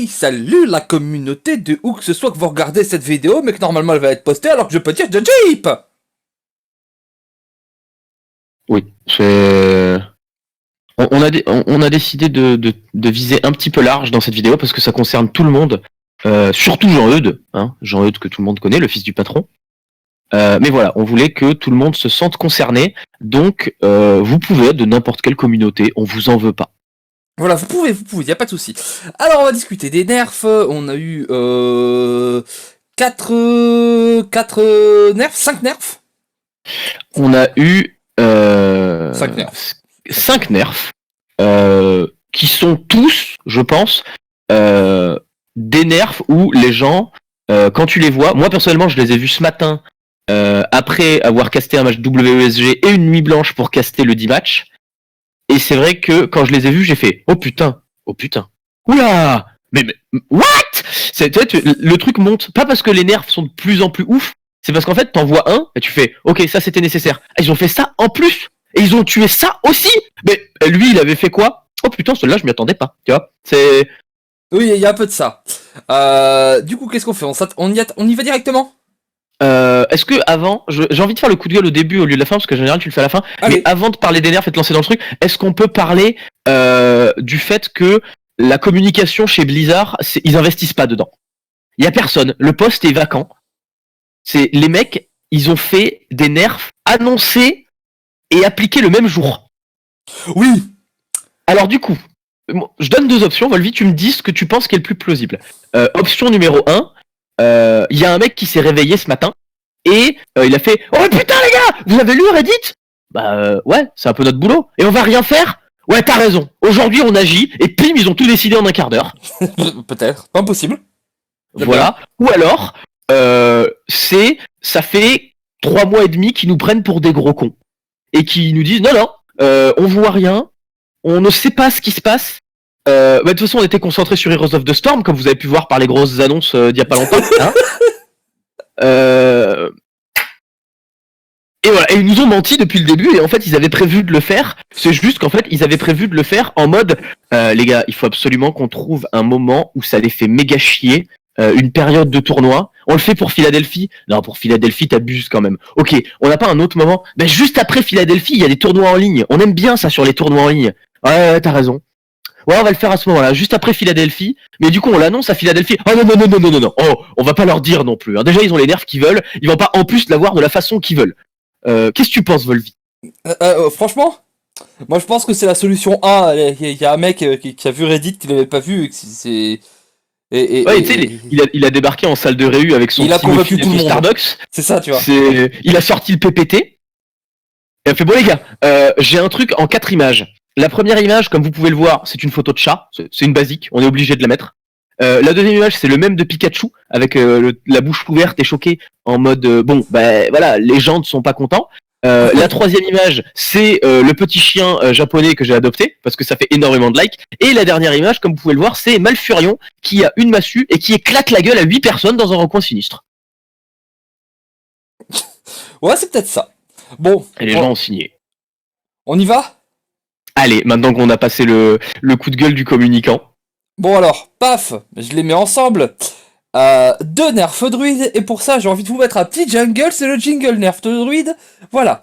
Hey, salut la communauté de où que ce soit que vous regardez cette vidéo, mais que normalement elle va être postée alors que je peux dire de Jeep. Oui, on a décidé de viser un petit peu large dans cette vidéo parce que ça concerne tout le monde, surtout Jean-Eudes, hein, Jean-Eudes que tout le monde connaît, le fils du patron. Mais voilà, on voulait que tout le monde se sente concerné, donc vous pouvez être de n'importe quelle communauté, on vous en veut pas. Voilà, vous pouvez, y a pas de souci. Alors on va discuter des nerfs, on a eu 4 nerfs, 5 nerfs. On a eu 5 nerfs. 5 nerfs qui sont tous, je pense, des nerfs où les gens, quand tu les vois, moi personnellement je les ai vus ce matin après avoir casté un match WESG et une nuit blanche pour caster le 10 match. Et c'est vrai que quand je les ai vus, j'ai fait oh putain, oula, mais what? Le truc monte, pas parce que les nerfs sont de plus en plus ouf, c'est parce qu'en fait t'en vois un et tu fais ok, ça c'était nécessaire. Ils ont fait ça en plus et ils ont tué ça aussi. Mais lui il avait fait quoi? Oh putain, celui-là je m'y attendais pas, tu vois. C'est Oui, il y a un peu de ça. Du coup, qu'est-ce qu'on fait? On y va directement? est-ce que avant, j'ai envie de faire le coup de gueule au début au lieu de la fin parce que en général tu le fais à la fin. Allez. Mais avant de parler des nerfs et de lancer dans le truc, est-ce qu'on peut parler du fait que la communication chez Blizzard, ils investissent pas dedans. Il y a personne, le poste est vacant. C'est les mecs, ils ont fait des nerfs annoncés et appliqués le même jour. Oui. Alors du coup, je donne deux options. Volvi, tu me dis ce que tu penses qui est le plus plausible. Option numéro 1. Il y a un mec qui s'est réveillé ce matin et il a fait oh putain les gars, vous avez lu Reddit? Bah ouais, c'est un peu notre boulot et on va rien faire. Ouais, t'as raison, aujourd'hui on agit et pim, ils ont tout décidé en un quart d'heure. Peut-être, pas impossible. Voilà. Ou alors ça fait 3 mois et demi qu'ils nous prennent pour des gros cons et qui nous disent non, on voit rien, on ne sait pas ce qui se passe. De toute façon, on était concentré sur Heroes of the Storm, comme vous avez pu voir par les grosses annonces d'il y a pas longtemps. Hein. Et voilà, et ils nous ont menti depuis le début, et en fait, ils avaient prévu de le faire. C'est juste qu'en fait, ils avaient prévu de le faire en mode les gars, il faut absolument qu'on trouve un moment où ça les fait méga chier, une période de tournoi. On le fait pour Philadelphie. Non, pour Philadelphie, t'abuses quand même. Ok, on n'a pas un autre moment. Ben, juste après Philadelphie, il y a des tournois en ligne. On aime bien ça sur les tournois en ligne. Ouais, t'as raison. Ouais, on va le faire à ce moment-là, juste après Philadelphie. Mais du coup, on l'annonce à Philadelphie. Oh non. Oh, on va pas leur dire non plus. Hein. Déjà, ils ont les nerfs qu'ils veulent. Ils vont pas en plus l'avoir de la façon qu'ils veulent. Qu'est-ce que tu penses, Volvi? Franchement, moi je pense que c'est la solution A. Il y a un mec qui a vu Reddit qu'il l'avait pas vu et que c'est. Ouais, tu sais, il a débarqué en salle de réu avec son il a petit convaincu muffin tout le monde. Starbucks. C'est ça, tu vois. Il a sorti le PPT. Et il a fait bon les gars, j'ai un truc en 4 images. La première image, comme vous pouvez le voir, c'est une photo de chat. C'est une basique, on est obligé de la mettre. La deuxième image, c'est le même de Pikachu, avec la bouche ouverte et choquée, en mode bon, bah voilà, les gens ne sont pas contents. La troisième image, c'est le petit chien japonais que j'ai adopté, parce que ça fait énormément de likes. Et la dernière image, comme vous pouvez le voir, c'est Malfurion, qui a une massue et qui éclate la gueule à 8 personnes dans un recoin sinistre. Ouais, c'est peut-être ça. Bon. Et les gens ont signé. On y va? Allez, maintenant qu'on a passé le coup de gueule du communicant. Bon alors, paf, je les mets ensemble. 2 nerfs druides, et pour ça j'ai envie de vous mettre un petit jingle, c'est le jingle nerf druide, voilà.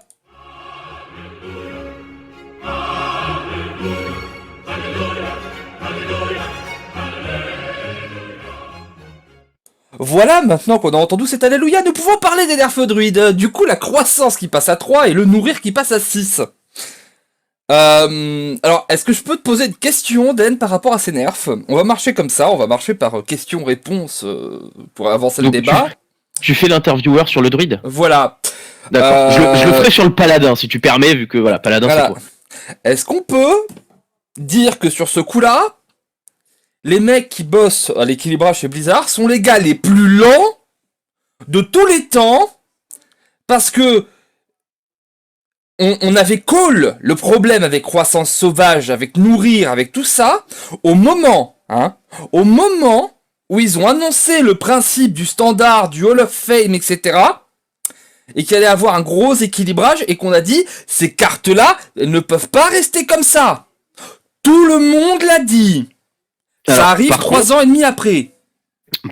Voilà, maintenant qu'on a entendu cet alléluia, nous pouvons parler des nerfs druides. Du coup, la croissance qui passe à 3 et le nourrir qui passe à 6. Alors, est-ce que je peux te poser une question, Dan, par rapport à ces nerfs? On va marcher comme ça, on va marcher par question-réponse pour avancer Donc, le débat. Tu fais l'intervieweur sur le druide? Voilà. D'accord. Je le ferai sur le paladin, si tu permets, vu que voilà, paladin voilà. c'est quoi? Est-ce qu'on peut dire que sur ce coup-là, les mecs qui bossent à l'équilibrage chez Blizzard sont les gars les plus lents de tous les temps, parce que on avait call le problème avec croissance sauvage, avec nourrir, avec tout ça, au moment où ils ont annoncé le principe du standard, du Hall of Fame, etc., et qu'il allait avoir un gros équilibrage, et qu'on a dit, ces cartes-là, elles ne peuvent pas rester comme ça. Tout le monde l'a dit. Ça Alors, arrive 3 ans et demi après.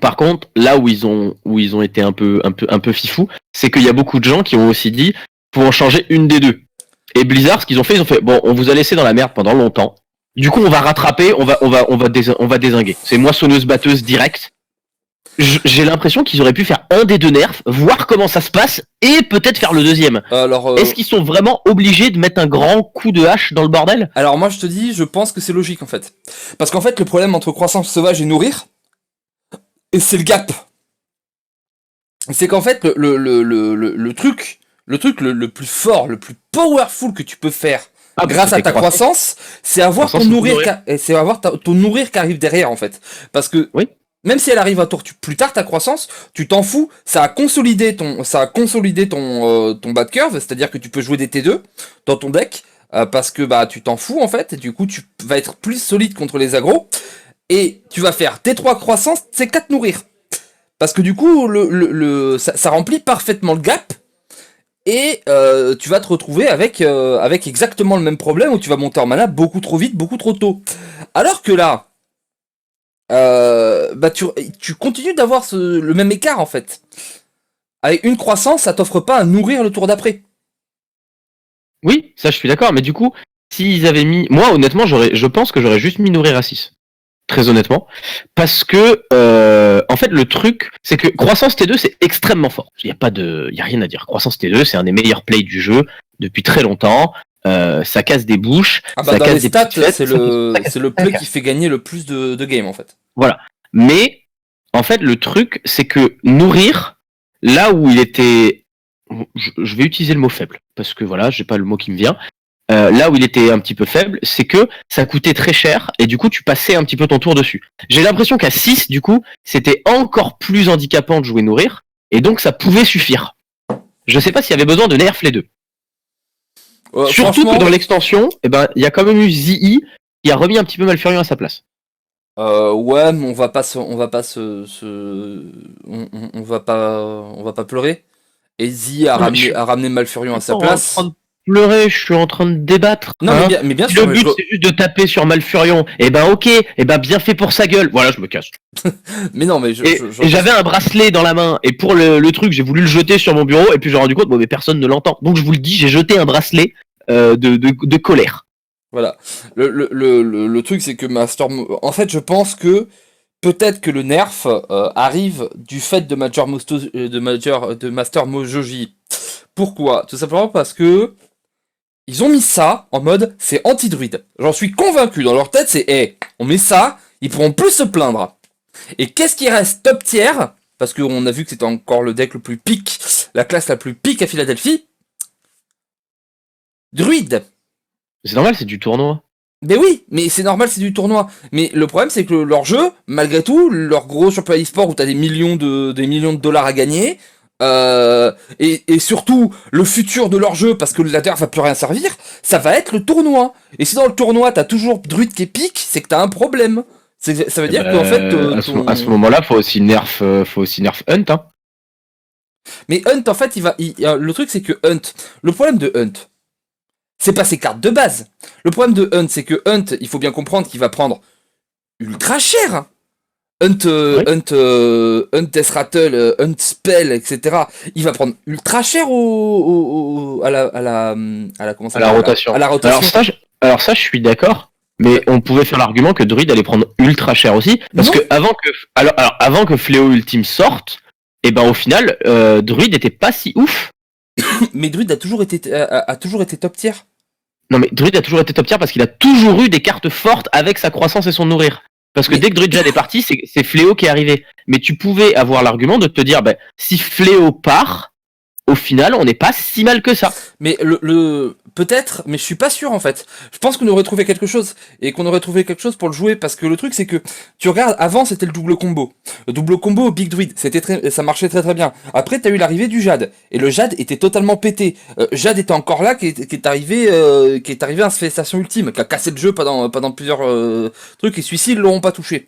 par contre, là où ils ont été un peu fifous, c'est qu'il y a beaucoup de gens qui ont aussi dit pour en changer une des deux. Et Blizzard, ce qu'ils ont fait, ils ont fait bon, on vous a laissé dans la merde pendant longtemps. Du coup, on va rattraper, on va dézinguer. C'est moissonneuse batteuse direct. J'ai l'impression qu'ils auraient pu faire un des deux nerfs, voir comment ça se passe et peut-être faire le deuxième. Alors, Est-ce qu'ils sont vraiment obligés de mettre un grand coup de hache dans le bordel? alors moi je te dis, je pense que c'est logique en fait. Parce qu'en fait, le problème entre croissance sauvage et nourrir, et c'est le gap. C'est qu'en fait, le truc le plus fort, le plus powerful que tu peux faire Ah, bah, grâce à c'était ta croissance, c'est avoir ton Croissance, nourrir, nourrir. c'est avoir ton nourrir qui arrive derrière en fait. Parce que Oui. même si elle arrive un tour plus tard ta croissance, tu t'en fous, ça a consolidé ton bad curve, c'est-à-dire que tu peux jouer des T2 dans ton deck parce que bah tu t'en fous en fait et du coup tu vas être plus solide contre les agros et tu vas faire T3 croissance, T4 nourrir. Parce que du coup ça remplit parfaitement le gap et tu vas te retrouver avec exactement le même problème où tu vas monter en mana beaucoup trop vite, beaucoup trop tôt. Alors que là, bah tu continues d'avoir le même écart en fait. Avec une croissance, ça t'offre pas à nourrir le tour d'après. Oui, ça je suis d'accord, mais du coup, s'ils avaient mis. Moi, honnêtement, je pense que j'aurais juste mis nourrir à 6. Très honnêtement. Parce que, en fait, le truc, c'est que Croissance T2, c'est extrêmement fort. Il y a rien à dire. Croissance T2, c'est un des meilleurs plays du jeu depuis très longtemps. Ça casse des bouches, Ah bah ça dans les casse des stats, petites fêtes, c'est le play qui fait gagner le plus de games en fait. Voilà. Mais, en fait, le truc, c'est que nourrir, là où il était. Je vais utiliser le mot faible, parce que voilà, j'ai pas le mot qui me vient. Là où il était un petit peu faible, c'est que ça coûtait très cher et du coup tu passais un petit peu ton tour dessus. J'ai l'impression qu'à 6, du coup, c'était encore plus handicapant de jouer nourrir et donc ça pouvait suffire. Je sais pas s'il y avait besoin de nerf les deux. Surtout que Franchement, dans l'extension, eh ben, il y a quand même eu ZI qui a remis un petit peu Malfurion à sa place. ouais, mais on va pas pleurer. Ezzy a Non, mais ramené, a ramené Malfurion à sa en place. train de pleurer, je suis en train de débattre. Non, Hein. mais bien Si sûr, le but c'est juste de taper sur Malfurion, eh ben ok, eh ben bien fait pour sa gueule. Voilà, je me casse. mais non, mais Et j'avais un bracelet dans la main, et pour le truc, j'ai voulu le jeter sur mon bureau, et puis j'ai rendu compte, bon, mais personne ne l'entend. Donc je vous le dis, j'ai jeté un bracelet de colère. Voilà. Le truc, c'est que en fait, je pense que peut-être que le nerf arrive du fait de Master Mojoji. Pourquoi? Tout simplement parce que ils ont mis ça en mode c'est anti-druide. J'en suis convaincu. Dans leur tête, c'est hey, on met ça, ils pourront plus se plaindre. Et qu'est-ce qui reste top tier? Parce qu'on a vu que c'était encore le deck le plus pique, la classe la plus pique à Philadelphie. Druide. C'est normal, c'est du tournoi. Mais oui, mais c'est normal, c'est du tournoi. Mais le problème, c'est que leur jeu, malgré tout, leur gros championnat e-sport où t'as des millions de dollars à gagner, et surtout le futur de leur jeu, parce que le ladder va plus rien servir, ça va être le tournoi. Et si dans le tournoi t'as toujours Druid qui pique, c'est que t'as un problème. Ça veut dire qu'en fait, À ce moment-là, faut aussi nerf Hunt. Hein. mais Hunt, en fait, le truc, c'est que Hunt, le problème de Hunt, c'est pas ses cartes de base. Le problème de Hunt, c'est que Hunt, il faut bien comprendre qu'il va prendre ultra cher. Hunt, Oui. Hunt Death Rattle, Hunt Spell, etc. Il va prendre ultra cher comment ça À la s'appelle, rotation. à la rotation. Alors ça, je suis d'accord. Mais on pouvait faire l'argument que Druid allait prendre ultra cher aussi, parce Non. que avant que Fléau Ultime sorte, et ben au final, Druid était pas si ouf. Mais Druid a toujours été top tier. Non mais Druid a toujours été top tier parce qu'il a toujours eu des cartes fortes avec sa croissance et son nourrir. Parce que Mais- dès que Druid Jade est parti, c'est Fléau qui est arrivé. Mais tu pouvais avoir l'argument de te dire, si Fléau part, au final, on n'est pas si mal que ça. Mais peut-être, mais je suis pas sûr en fait. Je pense qu'on aurait trouvé quelque chose et qu'on aurait trouvé quelque chose pour le jouer parce que le truc c'est que tu regardes avant c'était le double combo. Le double combo Big Druid, ça marchait très très bien. Après t'as eu l'arrivée du Jade et le Jade était totalement pété. Jade était encore là qui est arrivé à Station Ultime, qui a cassé le jeu pendant plusieurs trucs et celui-ci ils l'auront pas touché.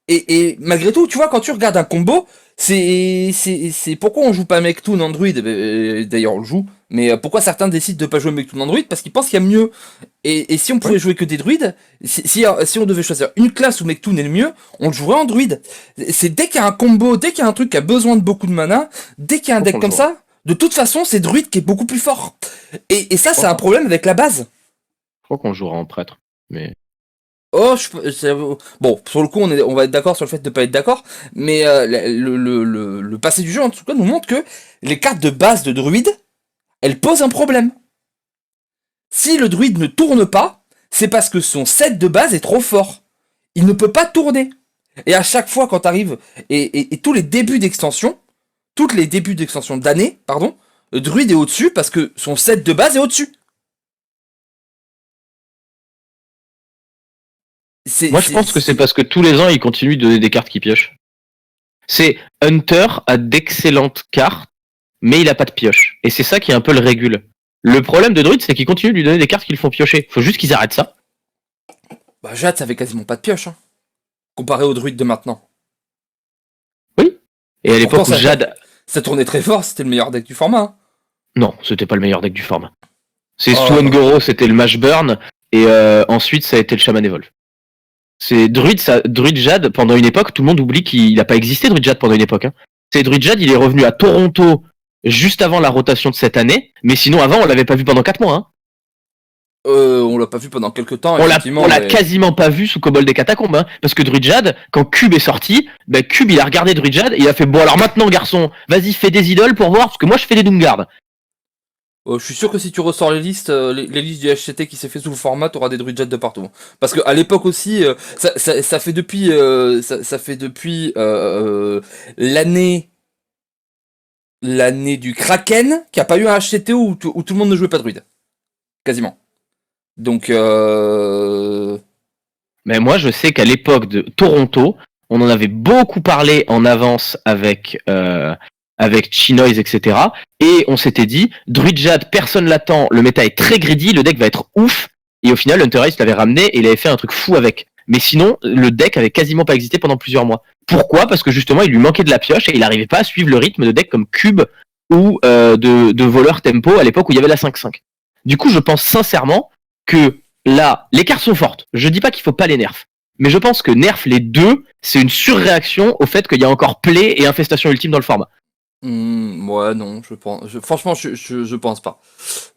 Et malgré tout, tu vois, quand tu regardes un combo, c'est pourquoi on joue pas Mechtoon Android. D'ailleurs, on le joue. Mais pourquoi certains décident de pas jouer Mektoon en druide? Parce qu'ils pensent qu'il y a mieux. Et si on pouvait jouer que des druides, si on devait choisir une classe où Mektoon est le mieux, on le jouerait en druide. C'est dès qu'il y a un combo, dès qu'il y a un truc qui a besoin de beaucoup de mana, dès qu'il y a un deck comme ça, de toute façon, c'est druide qui est beaucoup plus fort. Et ça, c'est un problème avec la base. Je crois qu'on jouera en prêtre, mais... Oh, bon, sur le coup, on va être d'accord sur le fait de pas être d'accord, mais le passé du jeu, en tout cas, nous montre que les cartes de base de druide, elles posent un problème. Si le druide ne tourne pas, c'est parce que son set de base est trop fort. Il ne peut pas tourner. Et à chaque fois, quand t'arrives, et tous les débuts d'extension, d'année, pardon, le druide est au-dessus parce que son set de base est au-dessus. Moi, je pense que c'est parce que tous les ans, ils continuent de donner des cartes qui piochent. C'est Hunter a d'excellentes cartes, mais il a pas de pioche. Et c'est ça qui est un peu le régule. Le problème de Druid, c'est qu'ils continuent de lui donner des cartes qui le font piocher. Faut juste qu'ils arrêtent ça. Bah, Jade, ça avait quasiment pas de pioche, hein, comparé au druide de maintenant. Oui. Et à l'époque où Jade... Ça tournait très fort, c'était le meilleur deck du format. Hein. Non, c'était pas le meilleur deck du format. C'est Swangoro, c'était le Mash Burn, et ensuite ça a été le Shaman Evolve. C'est Druid Jade, pendant une époque, tout le monde oublie qu'il a pas existé Druid Jade pendant une époque. Hein. C'est Druid Jade, il est revenu à Toronto juste avant la rotation de cette année, mais sinon avant on l'avait pas vu pendant 4 mois. Hein. On l'a pas vu pendant quelques temps, on l'a quasiment pas vu sous Kobold des Catacombes, hein, parce que Druid Jade, quand Cube est sorti, Cube il a regardé Druid Jade et il a fait bon alors maintenant garçon, vas-y fais des idoles pour voir, parce que moi je fais des Doomguard. Je suis sûr que si tu ressors les listes du HCT qui s'est fait sous le format, t'auras des Druid Jade de partout. Parce que à l'époque aussi, ça fait depuis, l'année du Kraken, qui a pas eu un HCT où tout le monde ne jouait pas Druid. Quasiment. Donc Mais moi je sais qu'à l'époque de Toronto, on en avait beaucoup parlé en avance avec Chinoise, etc. Et on s'était dit, Druid Jade, personne l'attend, le méta est très greedy, le deck va être ouf. Et au final, Hunter Ice l'avait ramené et il avait fait un truc fou avec. Mais sinon, le deck avait quasiment pas existé pendant plusieurs mois. Pourquoi ? Parce que justement, il lui manquait de la pioche et il n'arrivait pas à suivre le rythme de deck comme Cube ou de voleur tempo à l'époque où il y avait la 5-5. Du coup, je pense sincèrement que là, les cartes sont fortes. Je dis pas qu'il faut pas les nerfs. Mais je pense que nerf les deux, c'est une surréaction au fait qu'il y a encore play et infestation ultime dans le format. Ouais, non, franchement, je pense pas.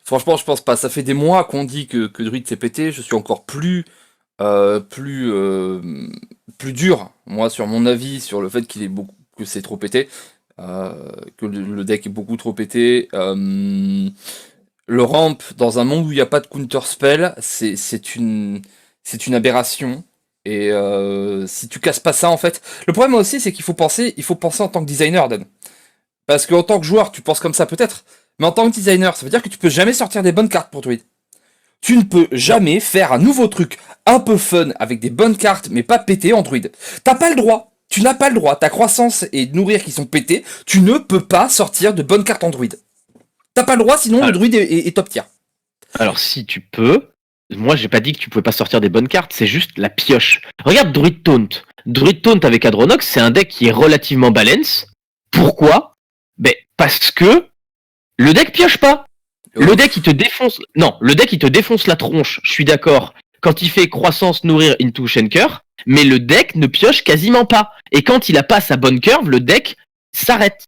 Franchement, je pense pas. Ça fait des mois qu'on dit que Druid s'est pété. Je suis encore plus dur, moi, sur mon avis, sur le fait que c'est trop pété, que le deck est beaucoup trop pété. Le ramp dans un monde où il n'y a pas de counter spell, c'est une aberration. Et si tu casses pas ça, en fait, le problème aussi, c'est qu'il faut penser en tant que designer, Dan. Parce qu'en tant que joueur, tu penses comme ça peut-être, mais en tant que designer, ça veut dire que tu peux jamais sortir des bonnes cartes pour Druid. Tu ne peux jamais faire un nouveau truc un peu fun avec des bonnes cartes, mais pas pété en Druid. T'as pas le droit. Tu n'as pas le droit. Ta croissance et nourrir qui sont pétés, tu ne peux pas sortir de bonnes cartes en Druid. T'as pas le droit, sinon le Druid est top tier. Alors si tu peux, moi j'ai pas dit que tu pouvais pas sortir des bonnes cartes, c'est juste la pioche. Regarde Druid Taunt. Druid Taunt avec Adronox, c'est un deck qui est relativement balance. Pourquoi ? Parce que le deck pioche pas. Le deck il te défonce. Non, le deck il te défonce la tronche, je suis d'accord, quand il fait croissance nourrir into Shenker, mais le deck ne pioche quasiment pas. Et quand il a pas sa bonne curve, le deck s'arrête.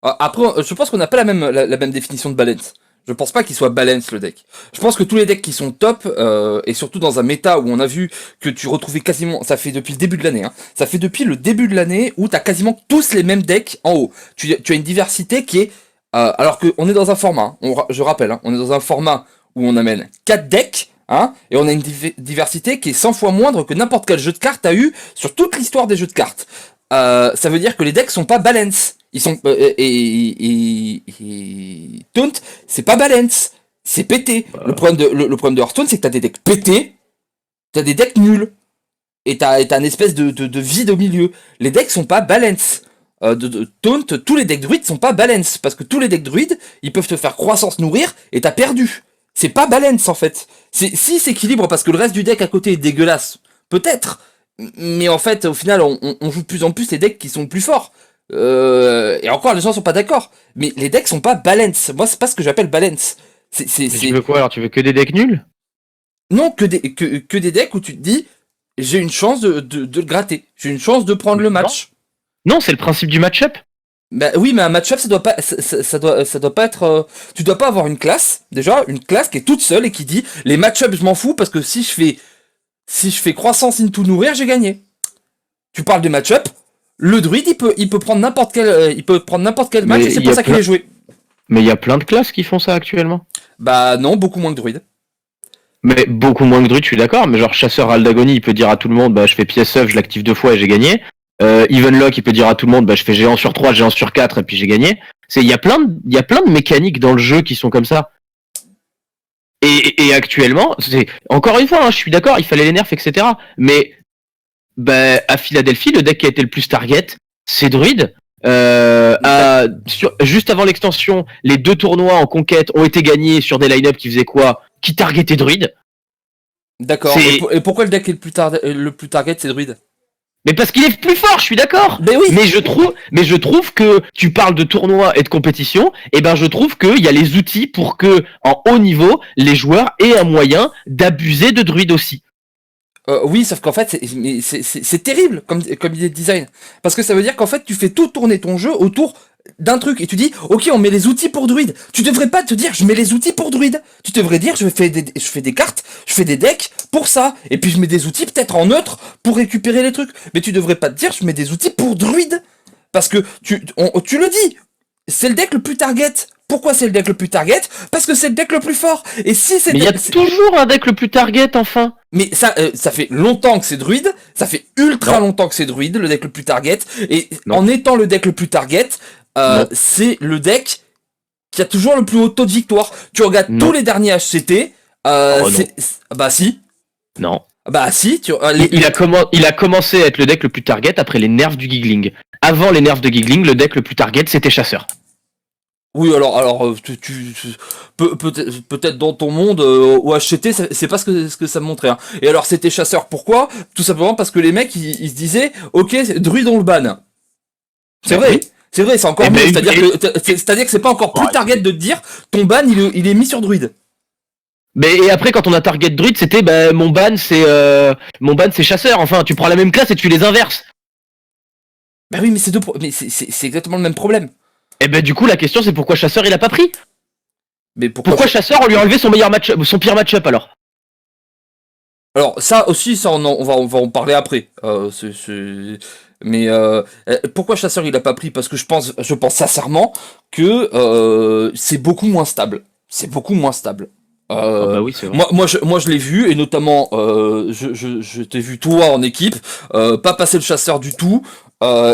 Après, je pense qu'on n'a pas la même définition de balance. Je pense pas qu'il soit balance le deck. Je pense que tous les decks qui sont top, et surtout dans un méta où on a vu que tu retrouvais quasiment, ça fait depuis le début de l'année, hein, ça fait depuis le début de l'année où t'as quasiment tous les mêmes decks en haut. Tu as une diversité qui est, alors qu'on est dans un format, je rappelle, hein, on est dans un format où on amène 4 decks, hein, et on a une diversité qui est 100 fois moindre que n'importe quel jeu de cartes a eu sur toute l'histoire des jeux de cartes. Ça veut dire que les decks sont pas balance. Ils sont et Taunt, c'est pas balance, c'est pété. Le problème de Hearthstone, c'est que t'as des decks pétés, t'as des decks nuls, et t'as une espèce de vide au milieu. Les decks sont pas balance. Taunt, tous les decks druides sont pas balance, parce que tous les decks druides, ils peuvent te faire croissance nourrir, et t'as perdu. C'est pas balance en fait. Si c'est équilibre parce que le reste du deck à côté est dégueulasse, peut-être. Mais en fait, au final, on joue de plus en plus les decks qui sont plus forts. Et encore, les gens sont pas d'accord. Mais les decks sont pas balance. Moi, c'est pas ce que j'appelle balance. Mais tu veux quoi alors? Tu veux que des decks nuls? Non, que des decks où tu te dis, j'ai une chance de le gratter. J'ai une chance de prendre le Non. match. Non, c'est le principe du match-up. Bah oui, mais un match-up, ça doit pas être. Tu dois pas avoir une classe, déjà, une classe qui est toute seule et qui dit, les match-up, je m'en fous parce que si je fais croissance into nourrir, j'ai gagné. Tu parles des match-up, le druide, il peut prendre n'importe quel match Mais et c'est il y pour a ça qu'il plein- est joué. Mais il y a plein de classes qui font ça actuellement. Bah non, beaucoup moins que druide. Mais beaucoup moins que Druid, je suis d'accord. Mais genre chasseur Aldagoni, il peut dire à tout le monde, bah je fais pièce œuvre, je l'active 2 fois et j'ai gagné. Evenlock, il peut dire à tout le monde, bah je fais géant sur 3, géant sur 4 et puis j'ai gagné. Il y a plein de mécaniques dans le jeu qui sont comme ça. Et actuellement, c'est encore une fois, hein, je suis d'accord, il fallait les nerfs, etc. Mais bah, à Philadelphie, le deck qui a été le plus target, c'est Druid. Juste avant l'extension, les 2 tournois en conquête ont été gagnés sur des line-up qui faisaient quoi? Qui targetaient Druid. D'accord. C'est- Et pourquoi le deck est le plus target, c'est druide? Mais parce qu'il est plus fort, je suis d'accord. Ben oui. Mais je trouve que tu parles de tournois et de compétition, et ben je trouve qu'il y a les outils pour que, en haut niveau, les joueurs aient un moyen d'abuser de druide aussi. Oui, sauf qu'en fait, c'est terrible comme idée de design. Parce que ça veut dire qu'en fait, tu fais tout tourner ton jeu autour d'un truc. Et tu dis, ok, on met les outils pour druide. Tu devrais pas te dire, je mets les outils pour druide. Tu devrais dire, je fais des cartes, je fais des decks pour ça. Et puis je mets des outils peut-être en neutre pour récupérer les trucs. Mais tu devrais pas te dire, je mets des outils pour druide. Parce que tu le dis, c'est le deck le plus target. Pourquoi c'est le deck le plus target? Parce que c'est le deck le plus fort. Et si c'est Mais il y a toujours un deck le plus target, enfin. mais ça fait longtemps que c'est druide, ça fait ultra Non. longtemps que c'est druide, le deck le plus target, et Non. en étant le deck le plus target, Non. c'est le deck qui a toujours le plus haut taux de victoire. Tu regardes Non. tous les derniers HCT, Oh, non. bah si, Non. bah si, Il a commencé à être le deck le plus target après les nerfs du Giggling. Avant les nerfs de Giggling, le deck le plus target, c'était Chasseur. Oui, alors, peut-être dans ton monde, au HCT, c'est pas ce que ça me montrait. Hein. Et alors, c'était chasseur, pourquoi? Tout simplement parce que les mecs, ils se disaient, ok, druide, on le banne. C'est Bah vrai. oui. C'est vrai, c'est encore Eh mieux. ben, C'est-à-dire que c'est pas encore plus target de te dire, ton ban, il est mis sur druide. Mais et après quand on a target druide, c'était bah, mon ban c'est chasseur. Enfin, tu prends la même classe et tu les inverses. Bah oui, mais mais c'est exactement le même problème. Et ben du coup la question c'est pourquoi chasseur il a pas pris. Mais Pourquoi chasseur on lui a enlevé son pire match-up alors. Alors ça aussi, on va en parler après. Mais pourquoi chasseur il a pas pris? Parce que je pense sincèrement que c'est beaucoup moins stable. C'est beaucoup moins stable. Ah bah oui c'est vrai. Moi je l'ai vu et notamment je t'ai vu toi en équipe pas passer le chasseur du tout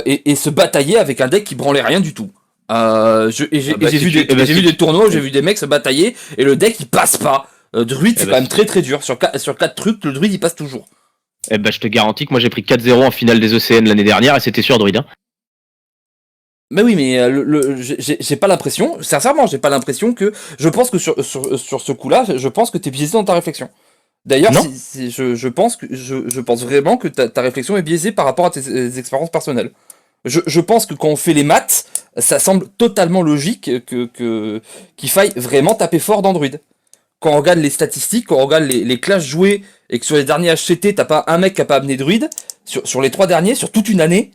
et se batailler avec un deck qui branlait rien du tout. J'ai vu des tournois où j'ai vu des mecs se batailler et le deck il passe pas. Druide c'est quand même très très dur. Sur 4 trucs, le druide il passe toujours. Eh ben je te garantis que moi j'ai pris 4-0 en finale des ECN l'année dernière et c'était sur druide. Hein. Mais oui, mais j'ai pas l'impression, sincèrement, j'ai pas l'impression que. Je pense que sur ce coup-là, je pense que t'es biaisé dans ta réflexion. D'ailleurs, Non. je pense vraiment que ta réflexion est biaisée par rapport à tes expériences personnelles. Je pense que quand on fait les maths, ça semble totalement logique qu'il faille vraiment taper fort d'Android. Quand on regarde les statistiques, quand on regarde les classes jouées, et que sur les derniers HCT, t'as pas un mec qui a pas amené druide, sur les 3 derniers, sur toute une année,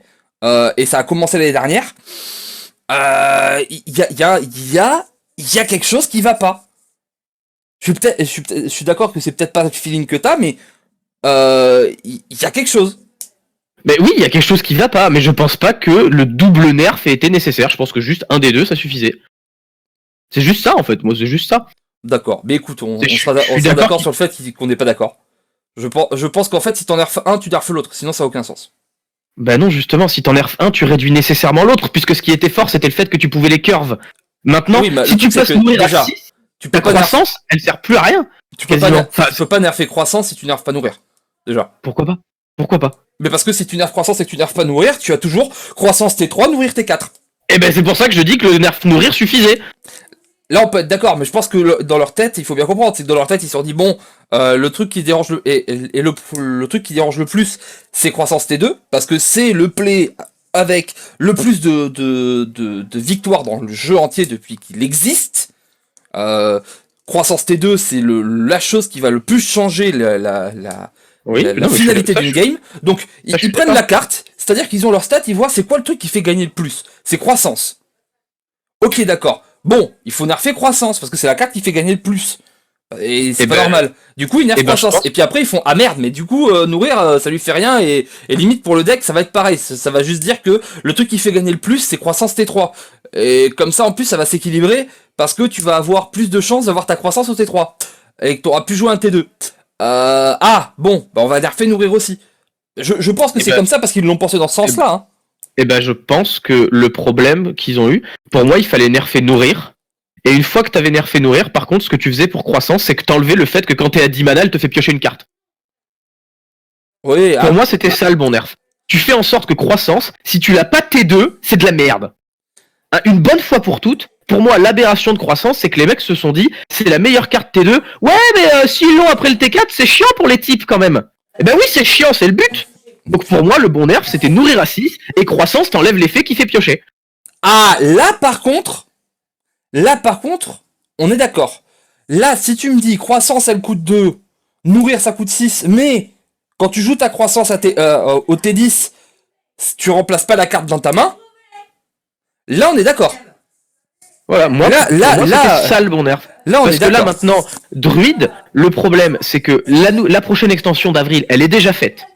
et ça a commencé l'année dernière, il y a quelque chose qui va pas. Je suis d'accord que c'est peut-être pas le feeling que t'as, mais il y a quelque chose. Mais oui il y a quelque chose qui va pas, mais je pense pas que le double nerf ait été nécessaire. Je pense que juste un des deux ça suffisait. C'est juste ça en fait, moi c'est juste ça. D'accord, mais écoute, on Je sera suis d'accord sur le fait qu'on n'est pas d'accord. Je pense qu'en fait, si t'en nerfes un, tu nerfes l'autre, sinon ça a aucun sens. Bah non justement, si t'en nerfs un, tu réduis nécessairement l'autre, puisque ce qui était fort c'était le fait que tu pouvais les curves. Maintenant, Oui, mais si le tu truc, c'est passes que, nourrir déjà, à 6, tu ta peux pas croissance, elle sert plus à rien. tu peux pas, quasiment. tu peux pas nerfer croissance si tu nerfes pas nourrir. Déjà. Pourquoi pas? Pourquoi pas? Mais parce que si tu nerfes croissance et que tu nerfes pas nourrir, tu as toujours croissance T3, nourrir T4. Eh ben c'est pour ça que je dis que le nerf nourrir suffisait. Là, on peut être d'accord, mais je pense que dans leur tête, il faut bien comprendre, c'est que dans leur tête, ils se sont dit, bon, le truc qui dérange le truc qui dérange le plus, c'est croissance T2, parce que c'est le play avec le plus de victoires dans le jeu entier depuis qu'il existe. Croissance T2, c'est la chose qui va le plus changer la finalité d'une game. Donc, ils prennent la carte, c'est-à-dire qu'ils ont leur stat, ils voient c'est quoi le truc qui fait gagner le plus. C'est croissance. Ok, d'accord. Bon, il faut nerfer croissance, parce que c'est la carte qui fait gagner le plus. Et c'est pas normal. Du coup, ils nerfent croissance. Et puis après, ils font ah merde, mais du coup, nourrir, ça lui fait rien. Et limite pour le deck, ça va être pareil. Ça va juste dire que le truc qui fait gagner le plus, c'est croissance T3. Et comme ça, en plus, ça va s'équilibrer parce que tu vas avoir plus de chances d'avoir ta croissance au T3 et que tu auras pu jouer un T2. Bon, bah on va nerfer nourrir aussi. Je pense que c'est comme ça parce qu'ils l'ont pensé dans ce sens-là. Hein. Eh ben, je pense que le problème qu'ils ont eu, pour moi, il fallait nerfer nourrir. Et une fois que t'avais nerfé nourrir, par contre, ce que tu faisais pour croissance, c'est que t'enlevais le fait que quand t'es à 10 mana, elle te fait piocher une carte. Oui, pour moi, c'était ça le bon nerf. Tu fais en sorte que croissance, si tu l'as pas T2, c'est de la merde. Une bonne fois pour toutes, pour moi, l'aberration de croissance, c'est que les mecs se sont dit, c'est la meilleure carte T2. Ouais, mais s'ils l'ont après le T4, c'est chiant pour les types quand même. Eh ben oui, c'est chiant, c'est le but. Donc pour moi, le bon nerf, c'était nourrir à 6, et croissance, t'enlèves l'effet qui fait piocher. Ah, là par contre, on est d'accord. Là, si tu me dis croissance elle coûte 2, nourrir ça coûte 6, mais quand tu joues ta croissance au T10, tu remplaces pas la carte dans ta main, là on est d'accord. Voilà, moi c'était ça le bon nerf. Là, parce que là maintenant, Druide, le problème c'est que la prochaine extension d'avril, elle est déjà faite.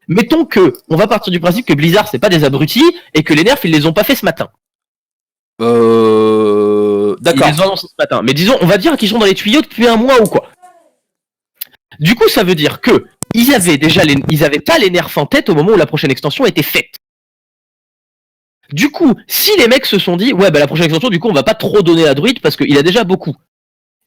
Mettons que, on va partir du principe que Blizzard c'est pas des abrutis et que les nerfs ils les ont pas fait ce matin. D'accord. Ils les ont annoncés ce matin. Mais disons, on va dire qu'ils sont dans les tuyaux depuis un mois ou quoi. Du coup, ça veut dire que ils avaient pas les nerfs en tête au moment où la prochaine extension était faite. Du coup, si les mecs se sont dit, ouais, bah la prochaine extension, du coup, on va pas trop donner à Druid parce qu'il a déjà beaucoup.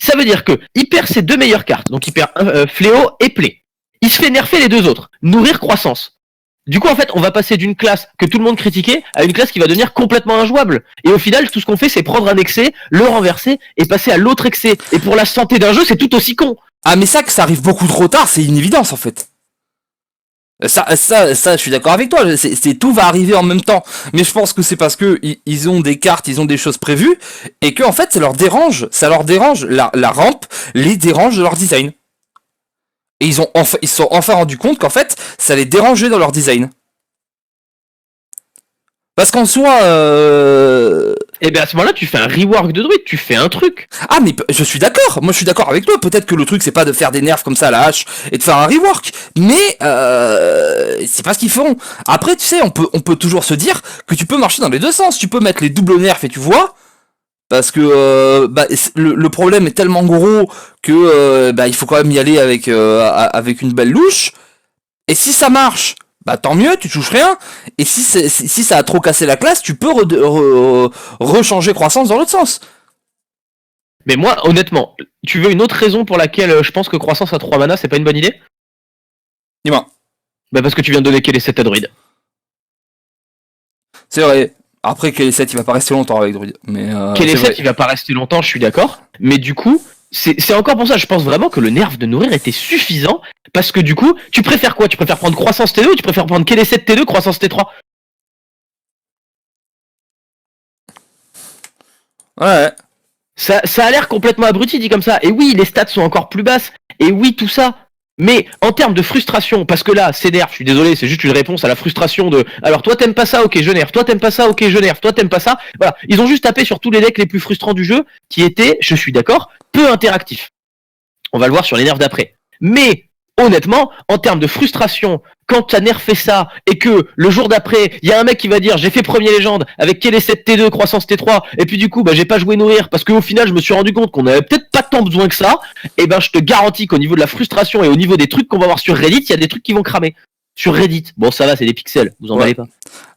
Ça veut dire que il perd ses 2 meilleures cartes, donc il perd Fléau et Play. Il se fait nerfer les 2 autres, nourrir croissance. Du coup, en fait, on va passer d'une classe que tout le monde critiquait à une classe qui va devenir complètement injouable. Et au final, tout ce qu'on fait, c'est prendre un excès, le renverser et passer à l'autre excès. Et pour la santé d'un jeu, c'est tout aussi con. Ah, mais ça arrive beaucoup trop tard, c'est une évidence en fait. Ça, je suis d'accord avec toi. Tout va arriver en même temps. Mais je pense que c'est parce que ils ont des cartes, ils ont des choses prévues, et que en fait, ça leur dérange. La rampe les dérange de leur design. Et ils se sont enfin rendus compte qu'en fait, ça les dérangeait dans leur design. Parce qu'en soi, et bien à ce moment-là, tu fais un rework de Druid, tu fais un truc. Ah, mais je suis d'accord. Moi, je suis d'accord avec toi. Peut-être que le truc, c'est pas de faire des nerfs comme ça à la hache et de faire un rework. Mais c'est pas ce qu'ils feront. Après, tu sais, on peut toujours se dire que tu peux marcher dans les deux sens. Tu peux mettre les doubles nerfs et tu vois. Parce que le problème est tellement gros que il faut quand même y aller avec une belle louche. Et si ça marche, bah tant mieux, tu touches rien. Et si ça a trop cassé la classe, tu peux rechanger croissance dans l'autre sens. Mais moi, honnêtement, tu veux une autre raison pour laquelle je pense que croissance à 3 mana, c'est pas une bonne idée? Dis-moi. Bah parce que tu viens de donner quel est 7 à Druid. C'est vrai. Après, Kelly7, il va pas rester longtemps avec Druid. Mais Kelly7, il va pas rester longtemps, je suis d'accord. Mais du coup, c'est encore pour ça, je pense vraiment que le nerf de nourrir était suffisant. Parce que du coup, tu préfères quoi? Tu préfères prendre croissance T2 ou tu préfères prendre Kelly7 T2, croissance T3? Ouais. Ça a l'air complètement abruti dit comme ça. Et oui, les stats sont encore plus basses. Et oui, tout ça. Mais en termes de frustration, parce que là, c'est nerf, je suis désolé, c'est juste une réponse à la frustration de alors toi t'aimes pas ça, ok je nerf, toi t'aimes pas ça, ok je nerf, toi t'aimes pas ça. Voilà, ils ont juste tapé sur tous les decks les plus frustrants du jeu, qui étaient, je suis d'accord, peu interactifs. On va le voir sur les nerfs d'après. Mais honnêtement, en termes de frustration, quand t'as nerfé ça et que le jour d'après, il y a un mec qui va dire j'ai fait premier légende avec Kelly7 T2, croissance T3, et puis du coup j'ai pas joué nourrir parce qu'au final je me suis rendu compte qu'on avait peut-être pas tant besoin que ça, et ben je te garantis qu'au niveau de la frustration et au niveau des trucs qu'on va voir sur Reddit, il y a des trucs qui vont cramer. Sur Reddit, bon ça va, c'est des pixels, vous en valez pas.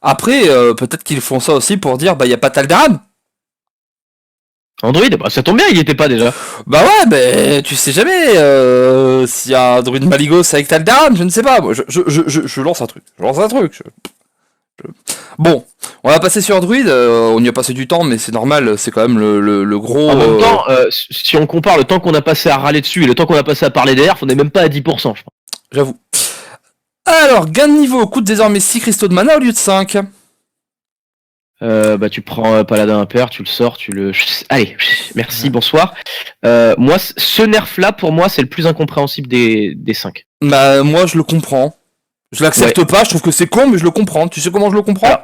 Après, peut-être qu'ils font ça aussi pour dire il y a pas Taldaram. Android, bah ça tombe bien, il y était pas déjà. Bah ouais, tu sais jamais s'il y a un druide Maligos avec Taldaram, je ne sais pas. Moi, je lance un truc. Bon, on va passer sur Druid. On y a passé du temps, mais c'est normal. C'est quand même le gros. En même temps, si on compare le temps qu'on a passé à râler dessus et le temps qu'on a passé à parler des nerfs, on est même pas à 10%, je crois. J'avoue. Alors, gain de niveau coûte désormais 6 cristaux de mana au lieu de 5. Bah tu prends Paladin impair, tu le sors, tu le... Allez, merci, bonsoir. Moi, ce nerf-là, pour moi, c'est le plus incompréhensible des 5. Bah, moi, je le comprends. Je l'accepte pas, je trouve que c'est con, mais je le comprends. Tu sais comment je le comprends? Alors,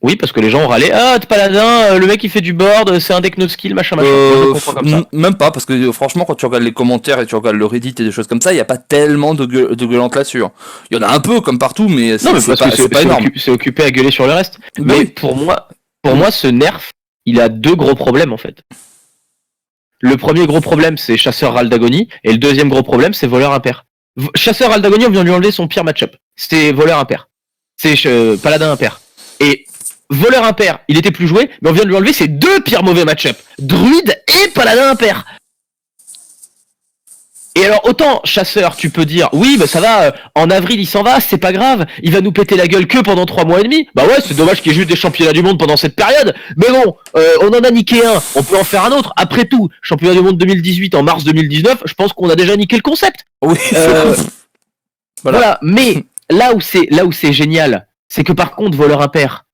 oui, parce que les gens ont râlé. Ah, t'es Paladin, le mec il fait du board, c'est un deck no skill, machin, machin. Moi, je le comprends comme ça. Même pas, parce que franchement, quand tu regardes les commentaires et tu regardes le Reddit et des choses comme ça, il n'y a pas tellement de gueulantes là-dessus. Il y en a un peu, comme partout, mais Non, mais parce que c'est pas énorme. c'est occupé à gueuler sur le reste. Bah Mais oui. pour moi, ce nerf, il a 2 gros problèmes en fait. Le premier gros problème, c'est Chasseur Raldagonie, et le deuxième gros problème, c'est Voleur impair. Chasseur Raldagonie, on vient de lui enlever son pire match-up. C'était Voleur impair. C'est Paladin impair. Et Voleur impair, il était plus joué, mais on vient de lui enlever ses 2 pires mauvais match-up. Druide et Paladin impair. Et alors, autant Chasseur, tu peux dire, oui, bah ça va, en avril il s'en va, c'est pas grave, il va nous péter la gueule que pendant 3 mois et demi. Bah ouais, c'est dommage qu'il y ait juste des championnats du monde pendant cette période. Mais bon, on en a niqué un, on peut en faire un autre. Après tout, championnat du monde 2018 en mars 2019, je pense qu'on a déjà niqué le concept. Oui. Voilà. Mais là où c'est génial, c'est que par contre, Voleur impair,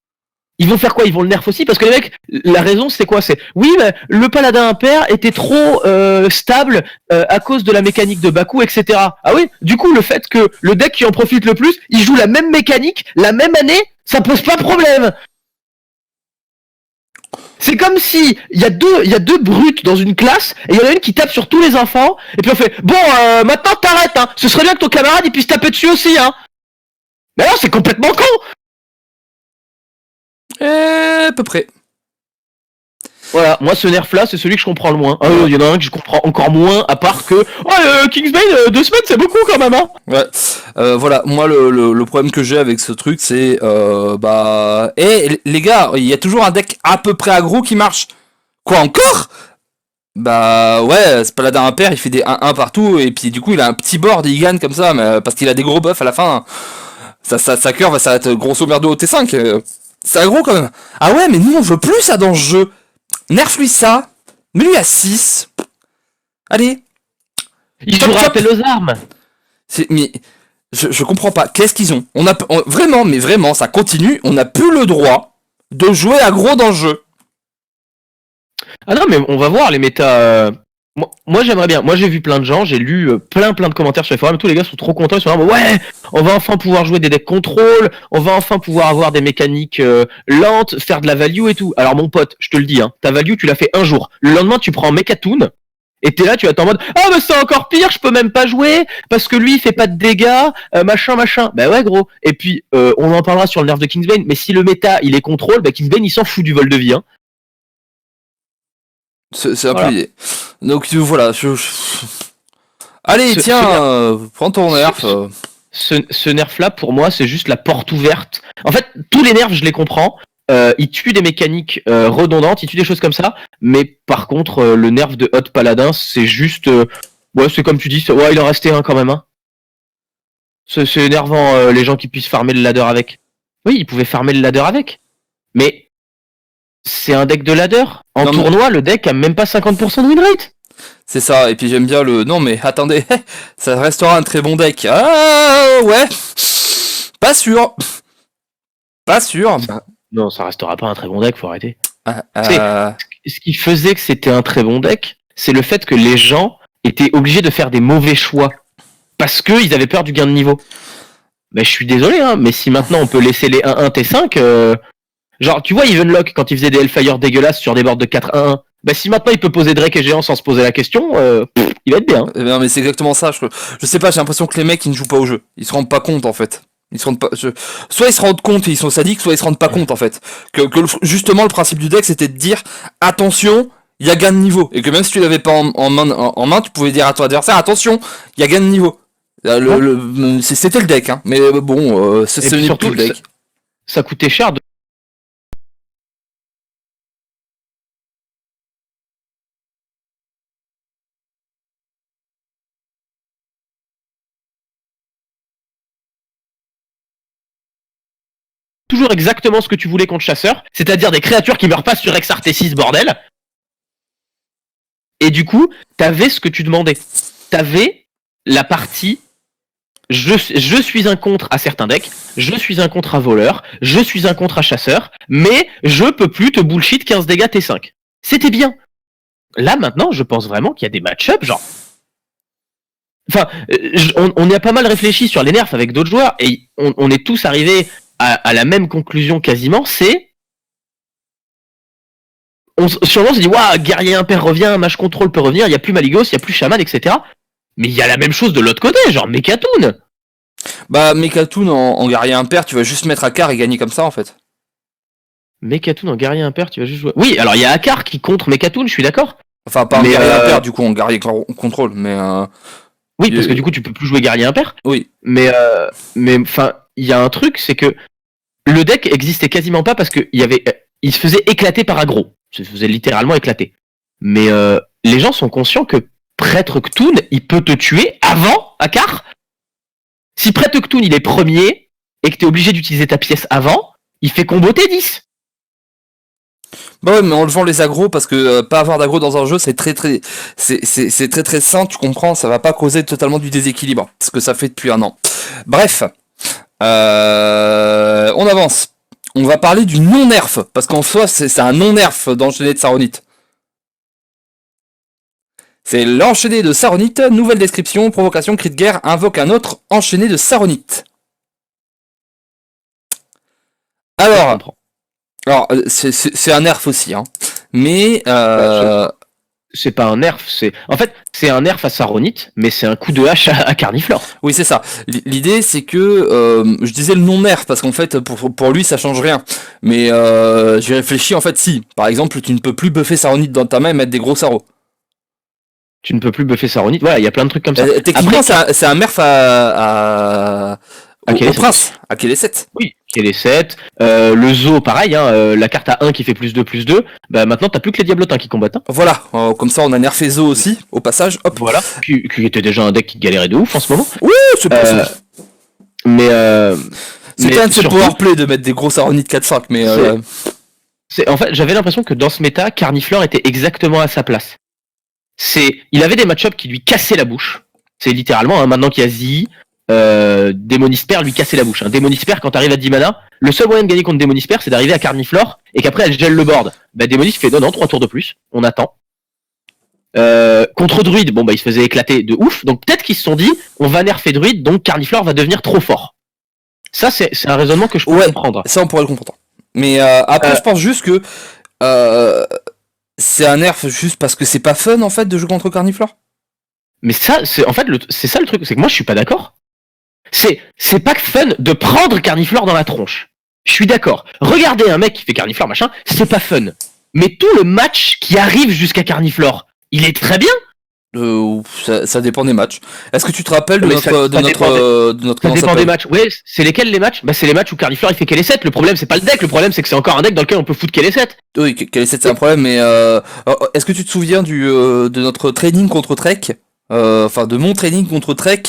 ils vont faire quoi? Ils vont le nerf aussi? Parce que les mecs, la raison c'est quoi? C'est oui, mais le paladin impair était trop stable à cause de la mécanique de Baku, etc. Ah oui, du coup le fait que le deck qui en profite le plus, il joue la même mécanique, la même année, ça pose pas problème. C'est comme si il y a deux brutes dans une classe et il y en a une qui tape sur tous les enfants et puis on fait bon maintenant t'arrêtes, hein. Ce serait bien que ton camarade il puisse taper dessus aussi, hein. Mais non, c'est complètement con. À peu près. Voilà, moi ce nerf là c'est celui que je comprends le moins. Il y en a un que je comprends encore moins, à part que Kingsbane 2 semaines c'est beaucoup quand même, hein. Ouais. Voilà, moi le problème que j'ai avec ce truc c'est les gars, il y a toujours un deck à peu près aggro qui marche. Quoi encore? Bah ouais, c'est Paladin impair, il fait des 1-1 partout et puis du coup il a un petit board, il gagne comme ça, mais parce qu'il a des gros buffs à la fin. Sa curve ça va être grosso merdo au T5. C'est aggro quand même. Ah ouais, mais nous on veut plus ça dans le jeu. Nerf lui ça, mets lui à 6. Allez. Il joue rappel aux armes. Mais je comprends pas. Qu'est-ce qu'ils ont? Vraiment, mais vraiment, ça continue. On n'a plus le droit de jouer aggro dans le jeu. Ah non, mais on va voir les méta. Moi j'aimerais bien. Moi j'ai vu plein de gens, j'ai lu plein de commentaires sur les forums. Tous les gars sont trop contents. Ils sont là, ouais, on va enfin pouvoir jouer des decks contrôle. On va enfin pouvoir avoir des mécaniques lentes, faire de la value et tout. Alors mon pote, je te le dis, hein, ta value tu l'as fait un jour. Le lendemain tu prends Mechatoon. Et t'es là, tu vas être en mode ah bah c'est encore pire, je peux même pas jouer parce que lui il fait pas de dégâts, machin. Bah ouais gros. Et puis on en parlera sur le nerf de Kingsbane. Mais si le méta il est contrôle, bah Kingsbane il s'en fout du vol de vie, hein. C'est un peu l'idée. Donc voilà. Allez, tiens, prends ton nerf. Ce nerf là pour moi c'est juste la porte ouverte. En fait tous les nerfs je les comprends. Il tue des mécaniques redondantes, il tue des choses comme ça, mais par contre le nerf de Hot Paladin c'est juste ouais c'est comme tu dis, ouais il en restait un quand même, hein. C'est énervant les gens qui puissent farmer le ladder avec. Oui ils pouvaient farmer le ladder avec, mais c'est un deck de ladder. En tournoi le deck a même pas 50% de win rate. C'est ça, et puis j'aime bien non mais attendez, ça restera un très bon deck. Ah ouais, pas sûr. Pas sûr. Non, ça restera pas un très bon deck, faut arrêter. Ce qui faisait que c'était un très bon deck, c'est le fait que les gens étaient obligés de faire des mauvais choix. Parce qu'ils avaient peur du gain de niveau. Mais je suis désolé, hein, mais si maintenant on peut laisser les 1-1 T5, genre tu vois Evenlock quand il faisait des Hellfire dégueulasses sur des boards de 4-1-1, bah si maintenant il peut poser Drake et Géant sans se poser la question, il va être bien. Non mais c'est exactement ça, je sais pas, j'ai l'impression que les mecs ils ne jouent pas au jeu. Ils se rendent pas compte en fait. Soit ils se rendent compte et ils sont sadiques, soit ils se rendent pas compte en fait. Justement le principe du deck c'était de dire attention, il y a gain de niveau. Et que même si tu l'avais pas en main, tu pouvais dire à ton adversaire attention, il y a gain de niveau. C'était le deck, hein. Mais bon, c'est surtout le deck. Ça coûtait cher de... toujours exactement ce que tu voulais contre Chasseur, c'est-à-dire des créatures qui meurent pas sur Exar T6, bordel. Et du coup, t'avais ce que tu demandais. T'avais la partie je suis un contre à certains decks, je suis un contre à voleur, je suis un contre à chasseur, mais je peux plus te bullshit 15 dégâts T5. C'était bien. Là, maintenant, je pense vraiment qu'il y a des match-ups, genre. Enfin, on y a pas mal réfléchi sur les nerfs avec d'autres joueurs, et on est tous arrivés à la même conclusion quasiment, c'est. Sûrement, on se dit, waouh, guerrier impair revient, match contrôle peut revenir, il n'y a plus Maligos, il n'y a plus Shaman, etc. Mais il y a la même chose de l'autre côté, genre Mekatoon. Bah, Mekatoon en guerrier impair, tu vas juste mettre Akar et gagner comme ça en fait. Mekatoon en guerrier impair, tu vas juste jouer. Oui, alors il y a Akar qui contre Mekatoon, je suis d'accord. Enfin, pas en guerrier impair du coup, en guerrier contrôle, mais. Oui, parce que du coup, tu peux plus jouer guerrier impair. Oui. Mais enfin, il y a un truc, c'est que le deck existait quasiment pas parce que il se faisait éclater par aggro. Il se faisait littéralement éclater. Mais les gens sont conscients que Prêtre Cthulhu, il peut te tuer avant Akar. Si Prêtre Cthulhu, il est premier et que t'es obligé d'utiliser ta pièce avant, il fait combo T10. Bah ouais, mais en levant les agros, parce que pas avoir d'agro dans un jeu, c'est très très sain, tu comprends, ça va pas causer totalement du déséquilibre, ce que ça fait depuis un an. Bref, on avance. On va parler du non-nerf, parce qu'en soi, c'est un non-nerf d'enchaîner de Saronite. C'est l'enchaîné de Saronite, nouvelle description, provocation, cri de guerre, invoque un autre enchaîné de Saronite. Alors, c'est un nerf aussi, hein. Mais c'est pas un nerf, en fait c'est un nerf à Saronite, mais c'est un coup de hache à Carniflore. Oui, c'est ça. L'idée, c'est que je disais le non nerf parce qu'en fait pour lui ça change rien. Mais j'ai réfléchi en fait si. Par exemple, tu ne peux plus buffer Saronite dans ta main et mettre des gros sarros. Tu ne peux plus buffer Saronite. Voilà, il y a plein de trucs comme ça. Techniquement, c'est un nerf au prince, à Kélé 7. Oui, Kélé 7. Le zoo, pareil, hein, la carte à 1 qui fait +2/+2. Bah maintenant, t'as plus que les Diablotins qui combattent. Hein. Voilà, comme ça on a nerfé Zoo aussi, au passage. Hop. Voilà, qui était déjà un deck qui galérait de ouf en ce moment. Oui, c'est possible. Mais c'était un de ces powerplay de mettre des gros Saronite 4-5, mais en fait, j'avais l'impression que dans ce méta, Carniflore était exactement à sa place. Il avait des match-ups qui lui cassaient la bouche. C'est littéralement, hein, maintenant qu'il y a Zi, Démonisper lui casser la bouche. Hein. Démonisper, quand t'arrives à 10 mana, le seul moyen de gagner contre Démonisper, c'est d'arriver à Carniflore et qu'après elle gèle le board. Bah Démonis fait non, 3 tours de plus, on attend. Contre Druide, bon bah il se faisait éclater de ouf, donc peut-être qu'ils se sont dit, on va nerfer Druide, donc Carniflore va devenir trop fort. Ça c'est un raisonnement que je peux comprendre. Ça on pourrait le comprendre. Mais après je pense juste que c'est un nerf juste parce que c'est pas fun en fait de jouer contre Carniflore. Mais ça, c'est en fait c'est ça le truc, c'est que moi je suis pas d'accord. C'est pas fun de prendre Carniflore dans la tronche. Je suis d'accord. Regardez un mec qui fait Carniflore machin, c'est pas fun. Mais tout le match qui arrive jusqu'à Carniflore, il est très bien. Ça dépend des matchs. Est-ce que tu te rappelles de notre ça dépend des matchs. Ouais, c'est lesquels les matchs? Bah c'est les matchs où Carniflore il fait Kélé 7. Le problème c'est pas le deck, le problème c'est que c'est encore un deck dans lequel on peut foutre Kélé 7. Oui, Kélé 7 c'est un problème, mais est-ce que tu te souviens de notre training contre Trek? Enfin de mon training contre Trek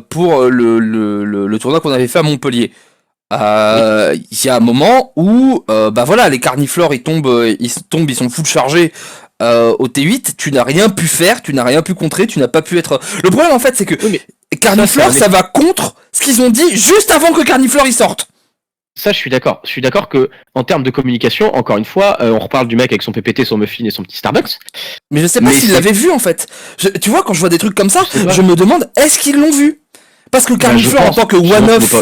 pour le tournoi qu'on avait fait à Montpellier. Il y a un moment où bah voilà, les Carniflores ils sont full chargés au T8, tu n'as rien pu faire, tu n'as rien pu contrer, tu n'as pas pu être. Le problème en fait c'est que Carniflore ça va contre ce qu'ils ont dit juste avant que Carniflore il sorte. Ça, je suis d'accord. Je suis d'accord que, en termes de communication, encore une fois, on reparle du mec avec son PPT, son muffin et son petit Starbucks. Mais je sais pas s'ils l'avaient vu, en fait. Tu vois, quand je vois des trucs comme ça, je me demande, est-ce qu'ils l'ont vu? Parce que Carniflore, en tant que one-off...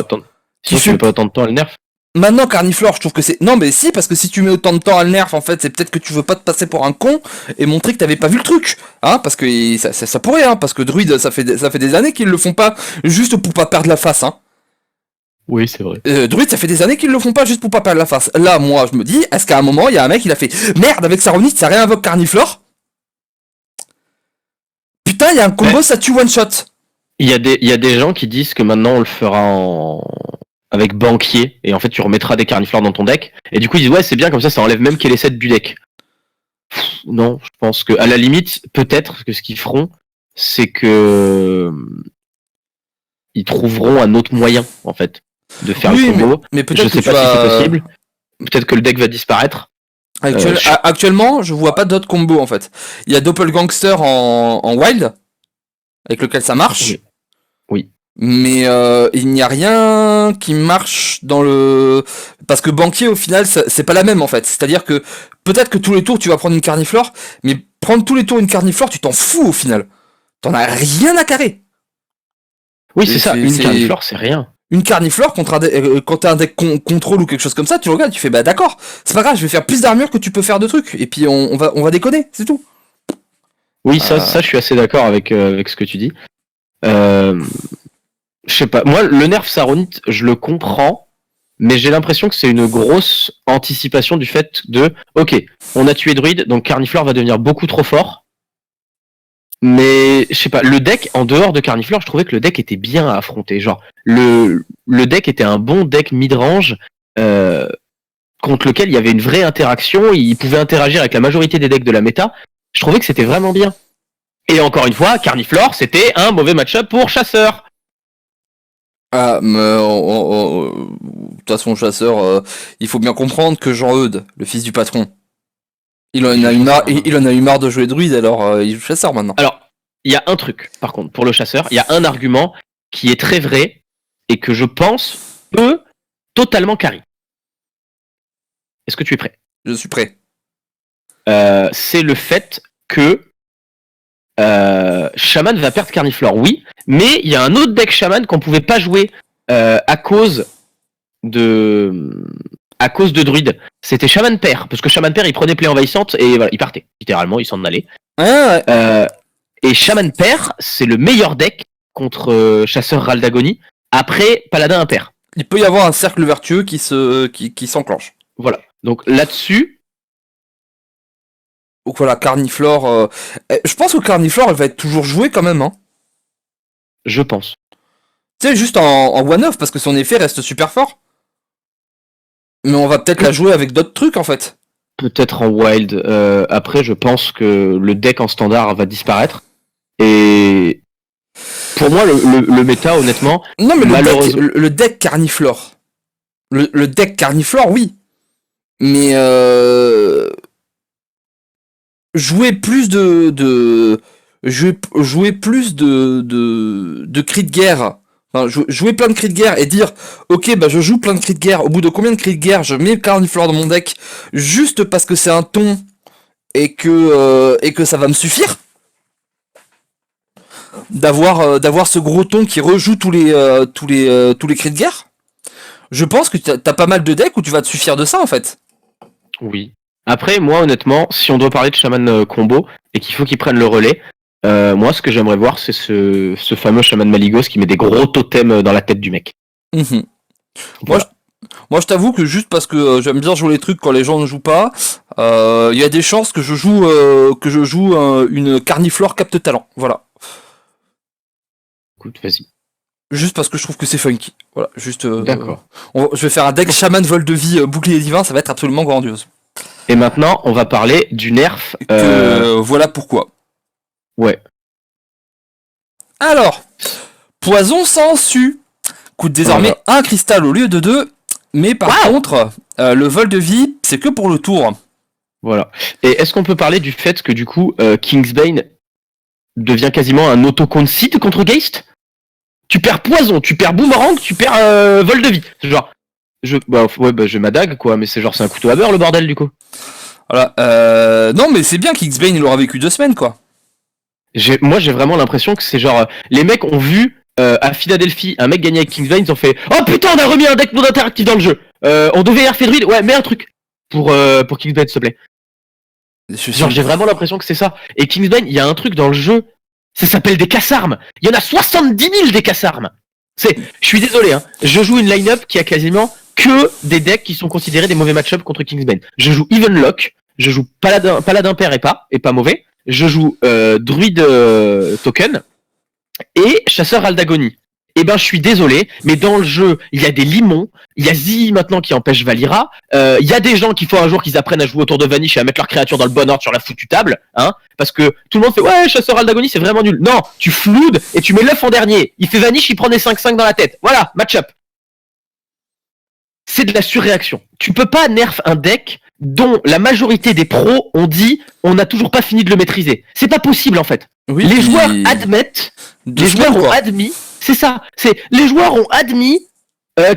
Si tu mets pas autant de temps à le nerf. Maintenant, Carniflore, je trouve que c'est... Non, mais si, parce que si tu mets autant de temps à le nerf, en fait, c'est peut-être que tu veux pas te passer pour un con et montrer que t'avais pas vu le truc. Hein, parce que ça pourrait, hein, parce que Druid, ça fait des années qu'ils le font pas juste pour pas perdre la face, hein. Oui, c'est vrai. Druid, ça fait des années qu'ils le font pas juste pour pas perdre la face. Là, moi, je me dis, est-ce qu'à un moment, il y a un mec, il a fait merde avec Saronite, ça réinvoque Carniflore? Putain, il y a un combo, ça tue one shot. Il y a des gens qui disent que maintenant on le fera avec banquier et en fait tu remettras des Carniflores dans ton deck et du coup ils disent ouais c'est bien comme ça enlève même Kélé 7 du deck. Non, je pense que à la limite peut-être que ce qu'ils feront c'est que ils trouveront un autre moyen en fait de faire le combo. Mais peut-être je sais pas si c'est possible. Peut-être que le deck va disparaître. Actuellement, je vois pas d'autres combos en fait. Il y a Doppelgangster en wild avec lequel ça marche. Oui. Mais il n'y a rien qui marche dans le... Parce que banquier, au final, c'est pas la même, en fait. C'est-à-dire que peut-être que tous les tours, tu vas prendre une carniflore, mais prendre tous les tours une carniflore, tu t'en fous, au final. T'en as rien à carrer. Oui, c'est ça, une carniflore, c'est rien. Une carniflore, quand t'as un deck contrôle ou quelque chose comme ça, tu regardes, tu fais, bah d'accord, c'est pas grave, je vais faire plus d'armure que tu peux faire de trucs. Et puis on va déconner, c'est tout. Oui, ça, je suis assez d'accord avec ce que tu dis. Je sais pas, moi, le nerf Saronite, je le comprends, mais j'ai l'impression que c'est une grosse anticipation du fait de, ok, on a tué Druid, donc Carniflore va devenir beaucoup trop fort. Mais je sais pas, le deck en dehors de Carniflore, je trouvais que le deck était bien à affronter. Genre, le deck était un bon deck mid-range contre lequel il y avait une vraie interaction. Il pouvait interagir avec la majorité des decks de la méta. Je trouvais que c'était vraiment bien. Et encore une fois, Carniflore, c'était un mauvais match-up pour Chasseur. Ah, mais de toute façon, chasseur, il faut bien comprendre que Jean-Eudes, le fils du patron, il en a eu marre de jouer druide, alors il joue chasseur maintenant. Alors, il y a un truc, par contre, pour le chasseur, il y a un argument qui est très vrai et que je pense peut totalement carry. Est-ce que tu es prêt ? Je suis prêt. C'est le fait que Shaman va perdre Carniflore, oui, mais il y a un autre deck Shaman qu'on pouvait pas jouer à cause de Druid. C'était Shaman Père, parce que Shaman Père il prenait Plaie Envahissante et voilà, il partait, littéralement, il s'en allait. Ah, ouais. Et Shaman Père, c'est le meilleur deck contre Chasseur Raldagoni après Paladin Impair. Il peut y avoir un cercle vertueux qui s'enclenche. Voilà, donc là-dessus... Donc voilà, Carniflore... je pense que Carniflore, elle va être toujours jouée quand même, hein. Je pense. Tu sais, juste en one-off, parce que son effet reste super fort. Mais on va peut-être la jouer avec d'autres trucs, en fait. Peut-être en wild. Après, je pense que le deck en standard va disparaître. Et pour moi, le méta, honnêtement... Non, mais le deck Carniflore. Le deck Carniflore, oui. Mais jouer plus jouer plus de cris de guerre. Enfin, jouer plein de cris de guerre et dire ok, bah je joue plein de cris de guerre. Au bout de combien de cris de guerre je mets Carniflore dans mon deck juste parce que c'est un ton et que ça va me suffire d'avoir ce gros ton qui rejoue tous les cris de guerre. Je pense que t'as pas mal de decks où tu vas te suffire de ça en fait. Oui. Après, moi, honnêtement, si on doit parler de Shaman combo et qu'il faut qu'ils prennent le relais, moi, ce que j'aimerais voir, c'est ce fameux Shaman Maligos qui met des gros totems dans la tête du mec. Mmh. Voilà. Moi, je t'avoue que juste parce que j'aime bien jouer les trucs quand les gens ne jouent pas, il y a des chances que je joue une Carniflore Capte Talent. Voilà. Écoute, vas-y. Juste parce que je trouve que c'est funky. Voilà. Juste. D'accord. Je vais faire un deck Shaman Vol de Vie Bouclier Divin, ça va être absolument grandiose. Et maintenant, on va parler du nerf. Voilà pourquoi. Ouais. Alors, Poison sans su coûte désormais un cristal au lieu de 2, mais par contre, le vol de vie, c'est que pour le tour. Voilà. Et est-ce qu'on peut parler du fait que du coup, Kingsbane devient quasiment un auto-concede contre Geist ? Tu perds poison, tu perds boomerang, tu perds vol de vie. C'est genre, j'ai ma dague quoi, mais c'est un couteau à beurre le bordel du coup. Voilà. Non, mais c'est bien Kingsbane, il aura vécu 2 semaines quoi. Moi j'ai vraiment l'impression que c'est genre, les mecs ont vu à Philadelphie un mec gagner avec Kingsbane, ils ont fait oh putain, on a remis un deck non interactif dans le jeu. On devait RF Druid, ouais, mets un truc pour Kingsbane s'il te plaît. Genre j'ai vraiment l'impression que c'est ça. Et Kingsbane, il y a un truc dans le jeu, ça s'appelle des casse-armes. Il y en a 70 000 des casse-armes. Je suis désolé, hein. Je joue une line-up qui a quasiment que des decks qui sont considérés des mauvais match-up contre Kingsbane. Je joue Evenlock, je joue Paladin Père et pas mauvais. Je joue Druid Token et Chasseur Aldagoni. Eh ben, je suis désolé, mais dans le jeu, il y a des limons, il y a Zi maintenant qui empêche Valira, il y a des gens qui faut un jour qu'ils apprennent à jouer autour de Vanish et à mettre leur créature dans le bon ordre sur la foutue table, hein, parce que tout le monde fait ouais, Chasseur Aldagoni c'est vraiment nul. Non, tu floudes et tu mets l'œuf en dernier. Il fait Vanish, il prend des 5-5 dans la tête. Voilà, match-up. c'est de la surréaction. Tu peux pas nerf un deck dont la majorité des pros ont dit on n'a toujours pas fini de le maîtriser. C'est pas possible en fait. Oui, les puis- joueurs admettent, Deux les joueurs semaines, ont quoi. admis, c'est ça, les joueurs ont admis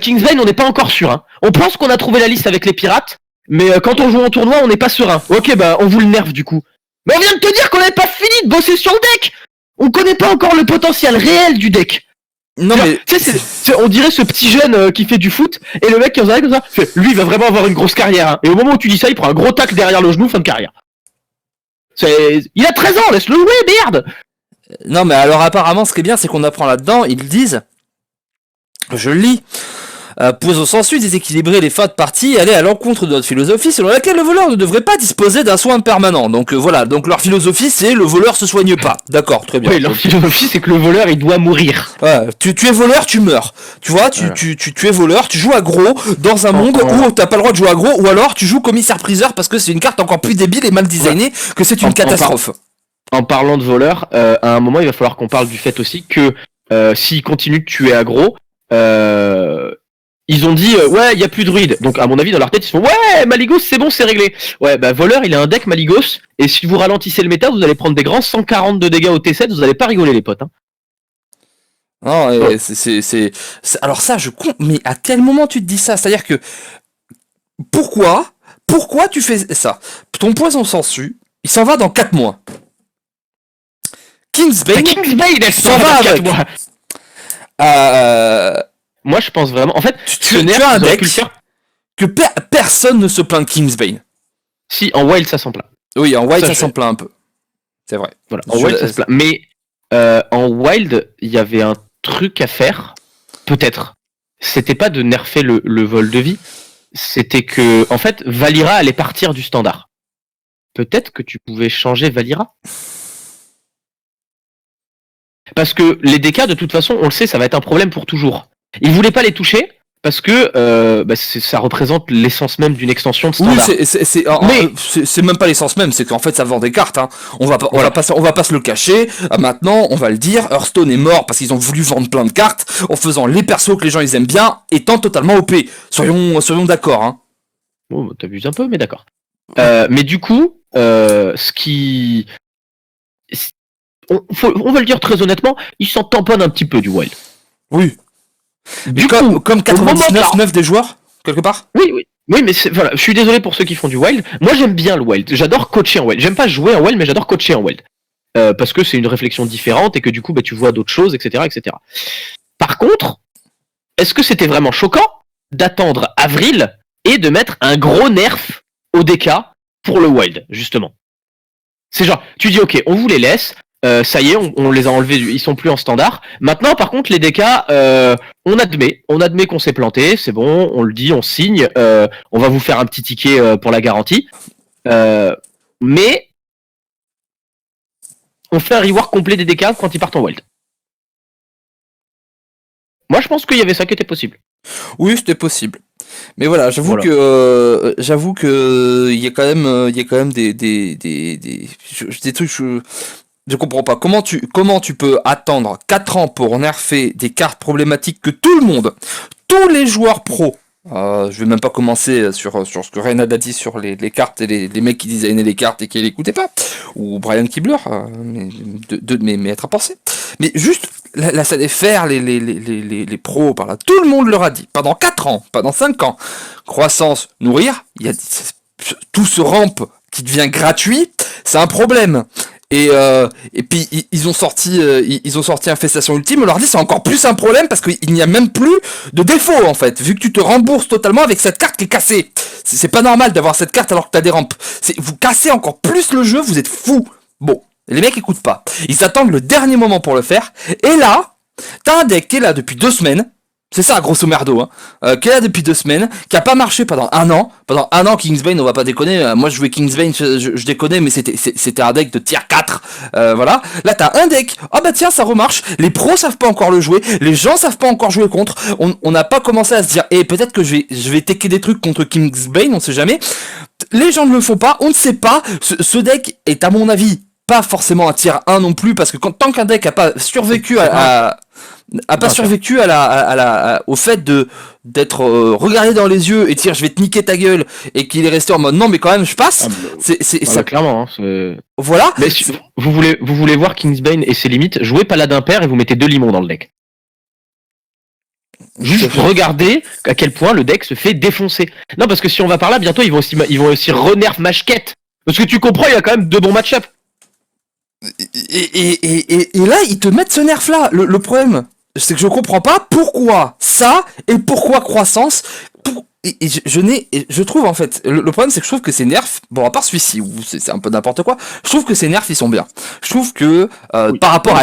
Kingsbane, on n'est pas encore sûr. Hein. On pense qu'on a trouvé la liste avec les pirates, mais quand on joue en tournoi, on n'est pas serein. Ok, bah on vous le nerf du coup. Mais on vient de te dire qu'on n'avait pas fini de bosser sur le deck. On connaît pas encore le potentiel réel du deck. Non, mais. Tu sais, on dirait ce petit jeune qui fait du foot, et le mec qui en comme ça, fait, lui il va vraiment avoir une grosse carrière. Hein. Et au moment où tu dis ça, il prend un gros tacle derrière le genou, fin de carrière. Il a 13 ans, laisse-le jouer, merde. Non, mais alors apparemment, ce qui est bien, c'est qu'on apprend là-dedans, ils disent, je le lis, pour au sensu déséquilibrer les fins de partie et aller à l'encontre de notre philosophie selon laquelle le voleur ne devrait pas disposer d'un soin permanent. Donc voilà, donc leur philosophie c'est le voleur se soigne pas. D'accord, très bien. Oui, leur philosophie c'est que le voleur il doit mourir. Ouais, tu es voleur, tu meurs. Tu vois, Voilà. tu es voleur, tu joues aggro dans un monde où t'as pas le droit de jouer aggro, ou alors tu joues commissaire-priseur parce que c'est une carte encore plus débile et mal designée que c'est une catastrophe. En parlant de voleur, à un moment il va falloir qu'on parle du fait aussi que s'ils continuent de tuer aggro, ils ont dit ouais il y a plus de druide. Donc à mon avis dans leur tête ils se font ouais Maligos c'est bon c'est réglé. Ouais bah voleur il a un deck Maligos et si vous ralentissez le méta vous allez prendre des grands 140 de dégâts au T7, vous allez pas rigoler les potes. Hein. Non, et alors ça je compte, mais à quel moment tu te dis ça? C'est-à-dire que pourquoi tu fais ça? Ton poison sensu, il s'en va dans 4 mois. Kingsbane, Kingsbane elle s'en va avec. Moi je pense vraiment en fait Tu as un deck que personne ne se plaint de Kingsbane. Si en wild ça s'en plaint. Oui, en wild Ça, ça je- s'en plaint un peu. C'est vrai. Voilà, en wild ça se plaint. Mais en wild il y avait un truc à faire peut-être. C'était pas de nerfer le vol de vie, c'était que en fait Valira allait partir du standard. Peut-être que tu pouvais changer Valira. Parce que les DK de toute façon on le sait ça va être un problème pour toujours. Ils voulaient pas les toucher parce que ça représente l'essence même d'une extension de Oui, standard. c'est même pas l'essence même, c'est qu'en fait ça vend des cartes. Hein. On va pas se le cacher. Maintenant, on va le dire, Hearthstone est mort parce qu'ils ont voulu vendre plein de cartes en faisant les persos que les gens ils aiment bien, étant totalement OP. Soyons d'accord. Hein. Bon, t'abuses un peu, mais d'accord. Mais du coup, ce qui... On va le dire très honnêtement, ils s'en tamponnent un petit peu du wild. Oui. Du comme 99 moment, des joueurs, quelque part. Oui, mais voilà, je suis désolé pour ceux qui font du wild. Moi, j'aime bien le wild. J'adore coacher en wild. J'aime pas jouer en wild, mais j'adore coacher en wild. Parce que c'est une réflexion différente et que du coup, tu vois d'autres choses, etc., etc. Par contre, est-ce que c'était vraiment choquant d'attendre avril et de mettre un gros nerf au DK pour le wild, justement? C'est genre, tu dis, ok, on vous les laisse. Ça y est, on les a enlevés, ils sont plus en standard. Maintenant, par contre, les DK, on admet qu'on s'est planté, c'est bon, on le dit, on signe, on va vous faire un petit ticket pour la garantie. Mais on fait un rework complet des DK quand ils partent en wild. Moi, je pense qu'il y avait ça qui était possible. Oui, c'était possible. Mais voilà, j'avoue que il y a quand même des trucs. Je comprends pas. Comment tu peux attendre 4 ans pour nerfer des cartes problématiques que tout le monde, tous les joueurs pros, je vais même pas commencer sur ce que Reynad a dit sur les cartes et les mecs qui designaient les cartes et qui l'écoutaient pas, ou Brian Kibler, mais être à penser. Mais juste, la SNFR, les pros, par là, tout le monde leur a dit, pendant 4 ans, pendant 5 ans, croissance, nourrir, il y a tout ce ramp qui devient gratuit, c'est un problème. Et puis ils ont sorti Infestation Ultime, on leur dit c'est encore plus un problème parce qu'il n'y a même plus de défaut en fait, vu que tu te rembourses totalement avec cette carte qui est cassée. C'est pas normal d'avoir cette carte alors que t'as des rampes. Vous cassez encore plus le jeu, vous êtes fous. Bon, les mecs écoutent pas. Ils attendent le dernier moment pour le faire. Et là, t'as un deck qui est là depuis 2 semaines. C'est ça, grosso merdo, hein. Qui est là depuis 2 semaines, qui a pas marché pendant 1 an. Pendant 1 an, Kingsbane, on va pas déconner. Moi, je jouais Kingsbane, je déconnais, mais c'était un deck de tier 4. Voilà. Là, t'as un deck. Ah bah tiens, ça remarche. Les pros savent pas encore le jouer. Les gens savent pas encore jouer contre. On n'a pas commencé à se dire, peut-être que je vais tecker des trucs contre Kingsbane, on sait jamais. Les gens ne le font pas, on ne sait pas. Ce deck est, à mon avis, pas forcément un tier 1 non plus, parce que tant qu'un deck a pas survécu à a pas Bien sûr. survécu au fait d'être regardé dans les yeux et dire je vais te niquer ta gueule et qu'il est resté en mode non mais quand même je passe. Ah bah, ah Ça, bah, clairement. Hein, voilà. mais vous voulez voir Kingsbane et ses limites, jouez Paladin Père et vous mettez 2 limons dans le deck. Juste regardez à quel point le deck se fait défoncer. Non, parce que si on va par là, bientôt ils vont aussi renerf Mashket. Parce que tu comprends, il y a quand même 2 bons match-up. Et là, ils te mettent ce nerf-là. Le problème, c'est que je comprends pas pourquoi ça et pourquoi croissance. Je trouve en fait, le problème c'est que je trouve que ces nerfs, bon à part celui-ci où c'est un peu n'importe quoi, je trouve que ces nerfs ils sont bien. Je trouve que Oui. par rapport Oui,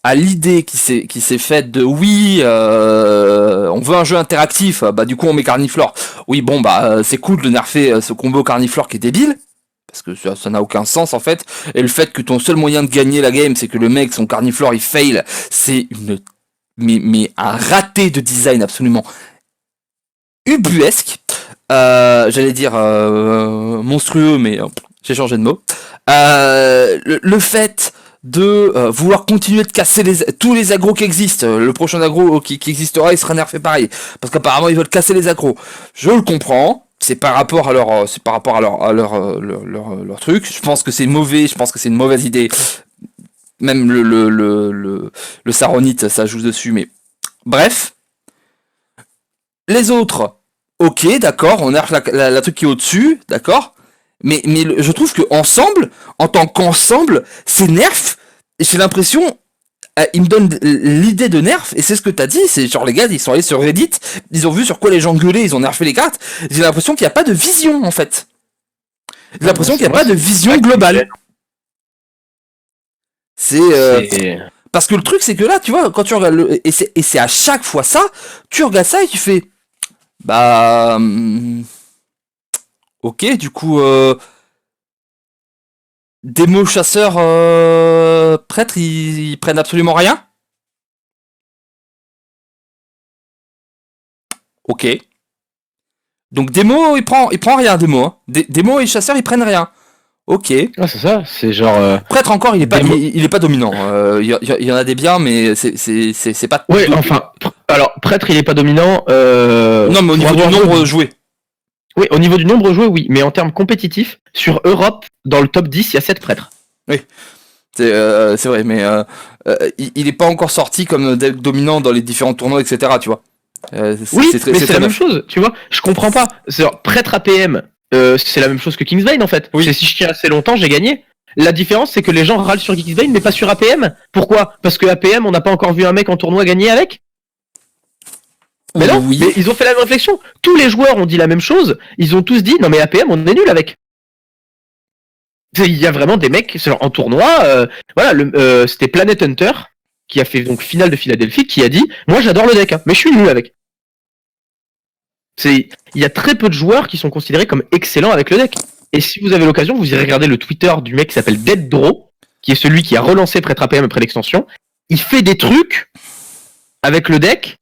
à l'idée qui s'est faite de oui, on veut un jeu interactif, bah du coup on met Carniflore. Oui bon bah c'est cool de nerfer ce combo Carniflore qui est débile. Parce que ça n'a aucun sens en fait. Et le fait que ton seul moyen de gagner la game, c'est que le mec, son Carniflore, il fail, c'est mais un raté de design absolument ubuesque. J'allais dire monstrueux, mais j'ai changé de mot. Le fait de vouloir continuer de casser tous les agros qui existent. Le prochain agro qui existera, il sera nerfé pareil. Parce qu'apparemment, ils veulent casser les agros. Je le comprends. C'est par rapport à leur truc. Je pense que c'est mauvais. Je pense que c'est une mauvaise idée. Même le Saronite, ça joue dessus. Mais bref. Les autres, ok, d'accord, on nerf la truc qui est au-dessus, d'accord. Mais je trouve que ensemble, en tant qu'ensemble, ces nerfs, j'ai l'impression, ils me donnent l'idée de nerf, et c'est ce que t'as dit, c'est genre les gars, ils sont allés sur Reddit, ils ont vu sur quoi les gens gueulaient, ils ont nerfé les cartes. J'ai l'impression qu'il n'y a pas de vision en fait. J'ai l'impression qu'il n'y a pas de vision globale. C'est Parce que le truc c'est que là, tu vois, quand tu regardes et c'est à chaque fois ça, tu regardes ça et tu fais bah ok, du coup démo chasseur prêtre, ils prennent absolument rien. Ok. Donc démo il prend rien démo. Hein. Démo et chasseur ils prennent rien. Ok. ah, c'est ça, c'est genre Prêtre encore démo- il est pas dominant. Il y en a des biens mais c'est pas. Ouais, enfin, alors prêtre il est pas dominant. Non mais au niveau du nombre joué. Oui, au niveau du nombre joué, oui, mais en termes compétitifs, sur Europe, dans le top 10, il y a 7 prêtres. Oui. C'est vrai mais il est pas encore sorti comme deck dominant dans les différents tournois etc. Tu vois. Oui, mais c'est la même chose, tu vois. Je comprends pas. C'est genre, prêtre APM, c'est la même chose que Kingsbane en fait. Oui. C'est si je tiens assez longtemps, j'ai gagné. La différence, c'est que les gens râlent sur Kingsbane, mais pas sur APM. Pourquoi? Parce que APM, on n'a pas encore vu un mec en tournoi gagner avec. Mais non, oui. mais ils ont fait la même réflexion. Tous les joueurs ont dit la même chose. Ils ont tous dit, non mais APM, on est nul avec. Il y a vraiment des mecs genre, en tournoi. Voilà, c'était Planet Hunter qui a fait donc finale de Philadelphie, qui a dit, moi j'adore le deck, hein, mais je suis nul avec. Il y a très peu de joueurs qui sont considérés comme excellents avec le deck. Et si vous avez l'occasion, vous irez regarder le Twitter du mec qui s'appelle Dead Draw, qui est celui qui a relancé Prêtre APM après l'extension. Il fait des trucs avec le deck.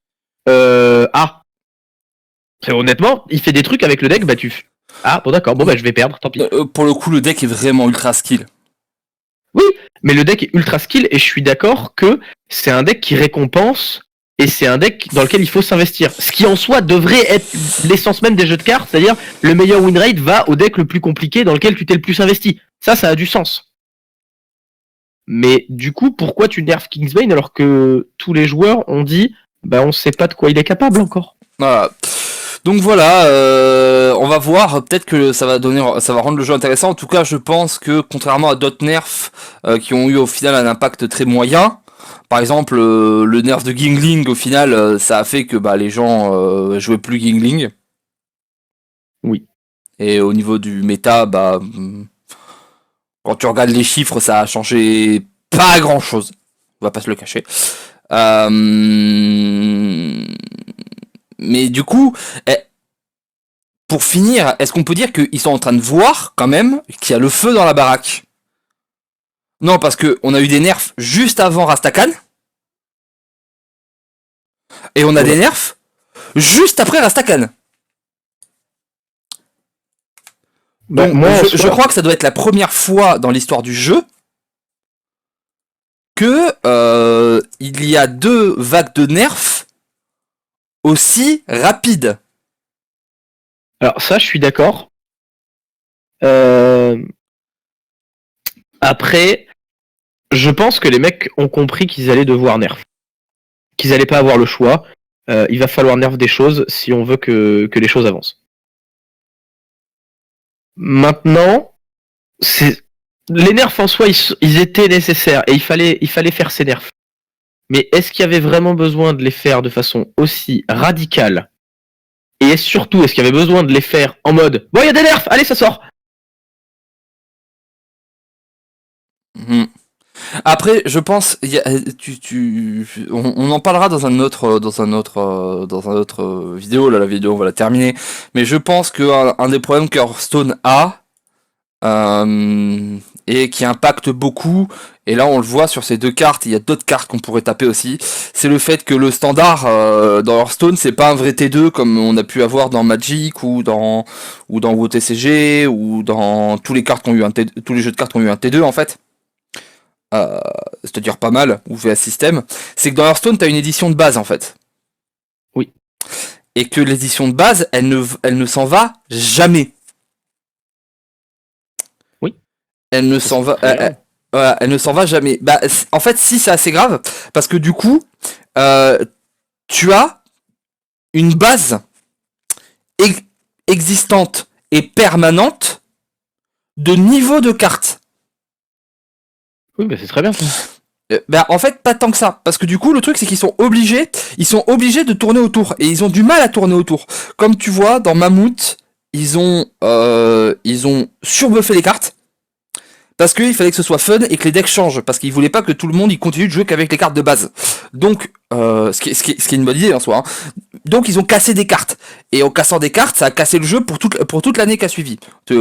Honnêtement, il fait des trucs avec le deck, bah tu. Ah, bon d'accord, bon bah je vais perdre, tant pis. Pour le coup, le deck est vraiment ultra skill. Oui, mais le deck est ultra skill et je suis d'accord que c'est un deck qui récompense et c'est un deck dans lequel il faut s'investir. Ce qui en soi devrait être l'essence même des jeux de cartes, c'est-à-dire le meilleur win rate va au deck le plus compliqué dans lequel tu t'es le plus investi. Ça a du sens. Mais du coup, pourquoi tu nerfs Kingsbane alors que tous les joueurs ont dit bah on sait pas de quoi il est capable encore. Voilà. Donc voilà, on va voir, peut-être que ça va rendre le jeu intéressant. En tout cas, je pense que contrairement à d'autres nerfs qui ont eu au final un impact très moyen, par exemple le nerf de Gingling au final, ça a fait que bah, les gens jouaient plus Gingling. Oui. Et au niveau du méta, bah quand tu regardes les chiffres, ça a changé pas grand chose. On va pas se le cacher. Mais du coup, pour finir, est-ce qu'on peut dire qu'ils sont en train de voir quand même qu'il y a le feu dans la baraque? Non, parce que on a eu des nerfs juste avant Rastakhan. Et on a des nerfs juste après Rastakhan. Donc, je crois que ça doit être la première fois dans l'histoire du jeu que il y a 2 vagues de nerfs aussi rapides. Alors ça, je suis d'accord. Après, je pense que les mecs ont compris qu'ils allaient devoir nerf. Qu'ils allaient pas avoir le choix. Il va falloir nerf des choses si on veut que les choses avancent. Maintenant, les nerfs en soi, ils étaient nécessaires et il fallait faire ces nerfs. Mais est-ce qu'il y avait vraiment besoin de les faire de façon aussi radicale? Et surtout, est-ce qu'il y avait besoin de les faire en mode bon, il y a des nerfs, allez, ça sort. Mhm. Après, je pense, on en parlera dans dans un autre vidéo. Là, la vidéo, on va la terminer. Mais je pense que un des problèmes que Hearthstone a, et qui impacte beaucoup, et là on le voit sur ces 2 cartes, il y a d'autres cartes qu'on pourrait taper aussi, c'est le fait que le standard dans Hearthstone, c'est pas un vrai T2 comme on a pu avoir dans Magic ou dans WOTCG ou dans tous les cartes qui ont eu tous les jeux de cartes qui ont eu un T2 en fait. C'est-à-dire pas mal, ou VS System, c'est que dans Hearthstone, t'as une édition de base en fait. Oui. Et que l'édition de base, elle ne s'en va jamais. Oui. Elle ne s'en va. Voilà, elle ne s'en va jamais. Bah, en fait, si, c'est assez grave, parce que du coup, tu as une base existante et permanente de niveau de cartes. Oui, bah c'est très bien ça. Bah en fait pas tant que ça, parce que du coup le truc c'est qu'ils sont obligés de tourner autour, et ils ont du mal à tourner autour. Comme tu vois dans Mammouth, ils ont surbuffé les cartes, parce qu'il fallait que ce soit fun et que les decks changent, parce qu'ils voulaient pas que tout le monde il continue de jouer qu'avec les cartes de base. Donc ce qui est une bonne idée en soi. Hein. Donc ils ont cassé des cartes, et en cassant des cartes, ça a cassé le jeu pour toute l'année qui a suivi.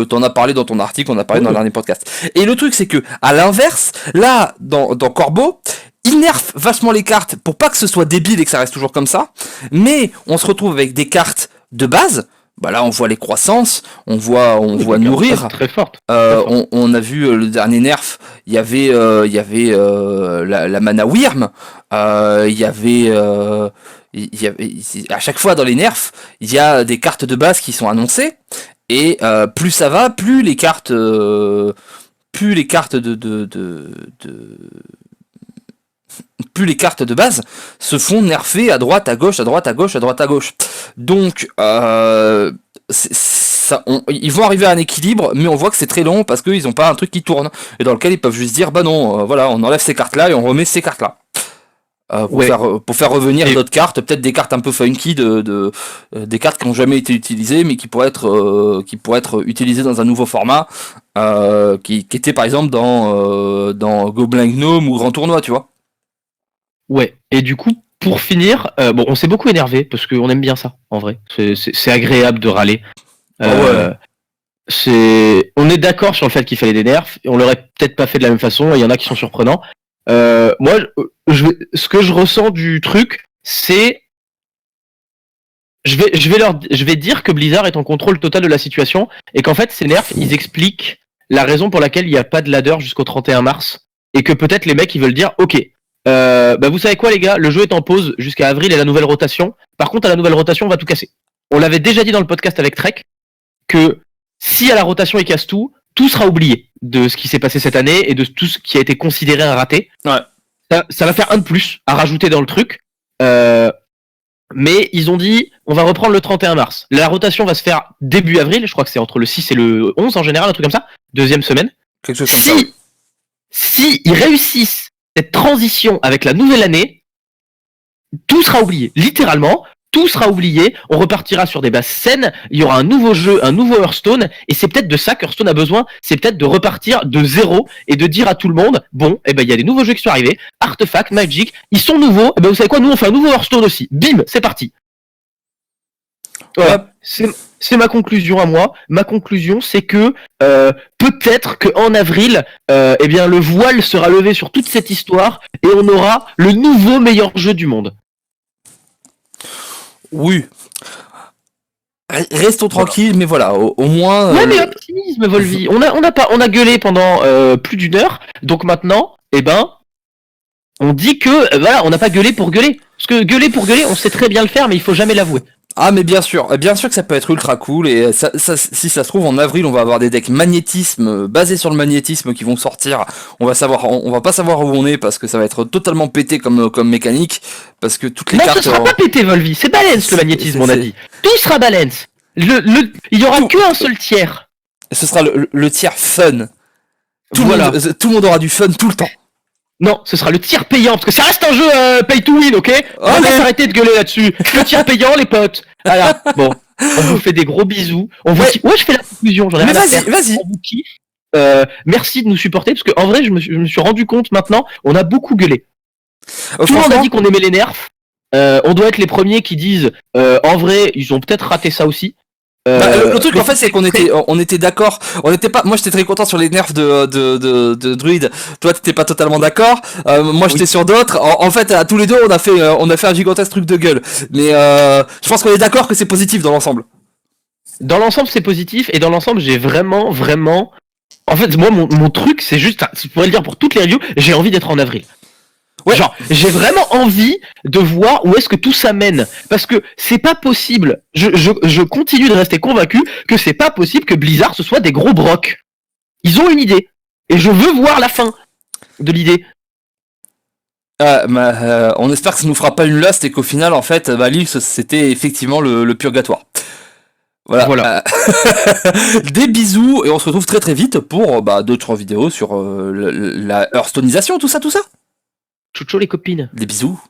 T'en as parlé dans ton article, on a parlé dans le dernier podcast. Et le truc c'est que à l'inverse, là dans Corbeau, ils nerfent vachement les cartes pour pas que ce soit débile et que ça reste toujours comme ça, mais on se retrouve avec des cartes de base. Bah là on voit les croissances, on voit nourrir. Très forte. On a vu le dernier nerf, il y avait la mana Wyrm, à chaque fois dans les nerfs, il y a des cartes de base qui sont annoncées, et plus ça va, plus les cartes de plus les cartes de base se font nerfer à droite, à gauche, à droite, à gauche, à droite, à gauche. Donc, ils vont arriver à un équilibre, mais on voit que c'est très long parce qu'ils n'ont pas un truc qui tourne, et dans lequel ils peuvent juste dire bah non, voilà, on enlève ces cartes là et on remet ces cartes là. Pour faire revenir d'autres cartes, peut-être des cartes un peu funky, des cartes qui n'ont jamais été utilisées, mais qui pourraient être utilisées dans un nouveau format, qui était par exemple dans Goblin Gnome ou Grand Tournoi, tu vois. Ouais, et du coup, pour finir, bon, on s'est beaucoup énervé, parce qu'on aime bien ça, en vrai. C'est agréable de râler. On est d'accord sur le fait qu'il fallait des nerfs, et on l'aurait peut-être pas fait de la même façon, et il y en a qui sont surprenants. Moi, ce que je ressens du truc, c'est... Je vais dire que Blizzard est en contrôle total de la situation, et qu'en fait, ces nerfs, ils expliquent la raison pour laquelle il n'y a pas de ladder jusqu'au 31 mars, et que peut-être les mecs, ils veulent dire, ok, bah vous savez quoi les gars, le jeu est en pause jusqu'à avril et la nouvelle rotation. Par contre, à la nouvelle rotation, on va tout casser. On l'avait déjà dit dans le podcast avec Trek, que si à la rotation il casse tout sera oublié de ce qui s'est passé cette année et de tout ce qui a été considéré un raté. Ouais. Ça va faire un de plus à rajouter dans le truc. Mais ils ont dit, on va reprendre le 31 mars. La rotation va se faire début avril, je crois que c'est entre le 6 et le 11 en général, un truc comme ça, deuxième semaine. Quelque chose comme ça. Si ils réussissent cette transition avec la nouvelle année, tout sera oublié, littéralement. Tout sera oublié, on repartira sur des bases saines, il y aura un nouveau jeu, un nouveau Hearthstone, et c'est peut-être de ça qu'Hearthstone a besoin, c'est peut-être de repartir de zéro et de dire à tout le monde, bon, eh ben il y a des nouveaux jeux qui sont arrivés, Artefact, Magic, ils sont nouveaux, eh ben vous savez quoi, nous on fait un nouveau Hearthstone aussi, bim, c'est parti. Voilà, c'est ma conclusion à moi. Ma conclusion, c'est que peut-être qu'en avril, eh bien le voile sera levé sur toute cette histoire et on aura le nouveau meilleur jeu du monde. Oui. Restons tranquilles, mais voilà, au moins. Ouais, mais optimisme, Volvi. On a gueulé pendant plus d'1 heure, donc maintenant, eh ben, on dit que voilà, on n'a pas gueulé pour gueuler. Parce que gueuler pour gueuler, on sait très bien le faire, mais il faut jamais l'avouer. Ah mais bien sûr que ça peut être ultra cool et si ça se trouve en avril on va avoir des decks magnétisme basés sur le magnétisme qui vont sortir. On va pas savoir où on est parce que ça va être totalement pété comme mécanique parce que toutes les Non, cartes. ce sera pas pété, Volvi, c'est balance le magnétisme, on a dit. Tout sera balance. Il y aura Tout. qu'un seul tiers. Ce sera le tiers fun. Tout Voilà. le monde aura du fun tout le temps. Non, ce sera le tir payant, parce que ça reste un jeu pay to win, ok? On va Allez. s'arrêter de gueuler là-dessus. Le tir payant, les potes. Voilà, bon. On vous fait des gros bisous. On vous kiffe. Ouais, je fais la conclusion, j'en ai Mais rien à faire. vas-y. On vous kiffe. Merci de nous supporter, parce qu'en vrai, je me suis rendu compte maintenant, on a beaucoup gueulé. Tout le monde a dit qu'on aimait les nerfs. On doit être les premiers qui disent, en vrai, ils ont peut-être raté ça aussi. Le truc en fait c'est qu'on était d'accord, moi j'étais très content sur les nerfs de Druid, toi t'étais pas totalement d'accord, moi j'étais sur d'autres, en fait à tous les deux on a fait un gigantesque truc de gueule, mais je pense qu'on est d'accord que c'est positif dans l'ensemble. Dans l'ensemble c'est positif, et dans l'ensemble j'ai vraiment, en fait moi mon truc c'est juste, je pourrais le dire pour toutes les reviews, j'ai envie d'être en avril. Ouais. Genre, j'ai vraiment envie de voir où est-ce que tout ça mène. Parce que c'est pas possible. Je continue de rester convaincu que c'est pas possible que Blizzard ce soit des gros brocs. Ils ont une idée. Et je veux voir la fin de l'idée. On espère que ça nous fera pas une lust et qu'au final, en fait, l'île, c'était effectivement le purgatoire. Voilà. Des bisous et on se retrouve très très vite pour d'autres vidéos sur la Hearthstoneisation, tout ça. Chouchou les copines. Des bisous.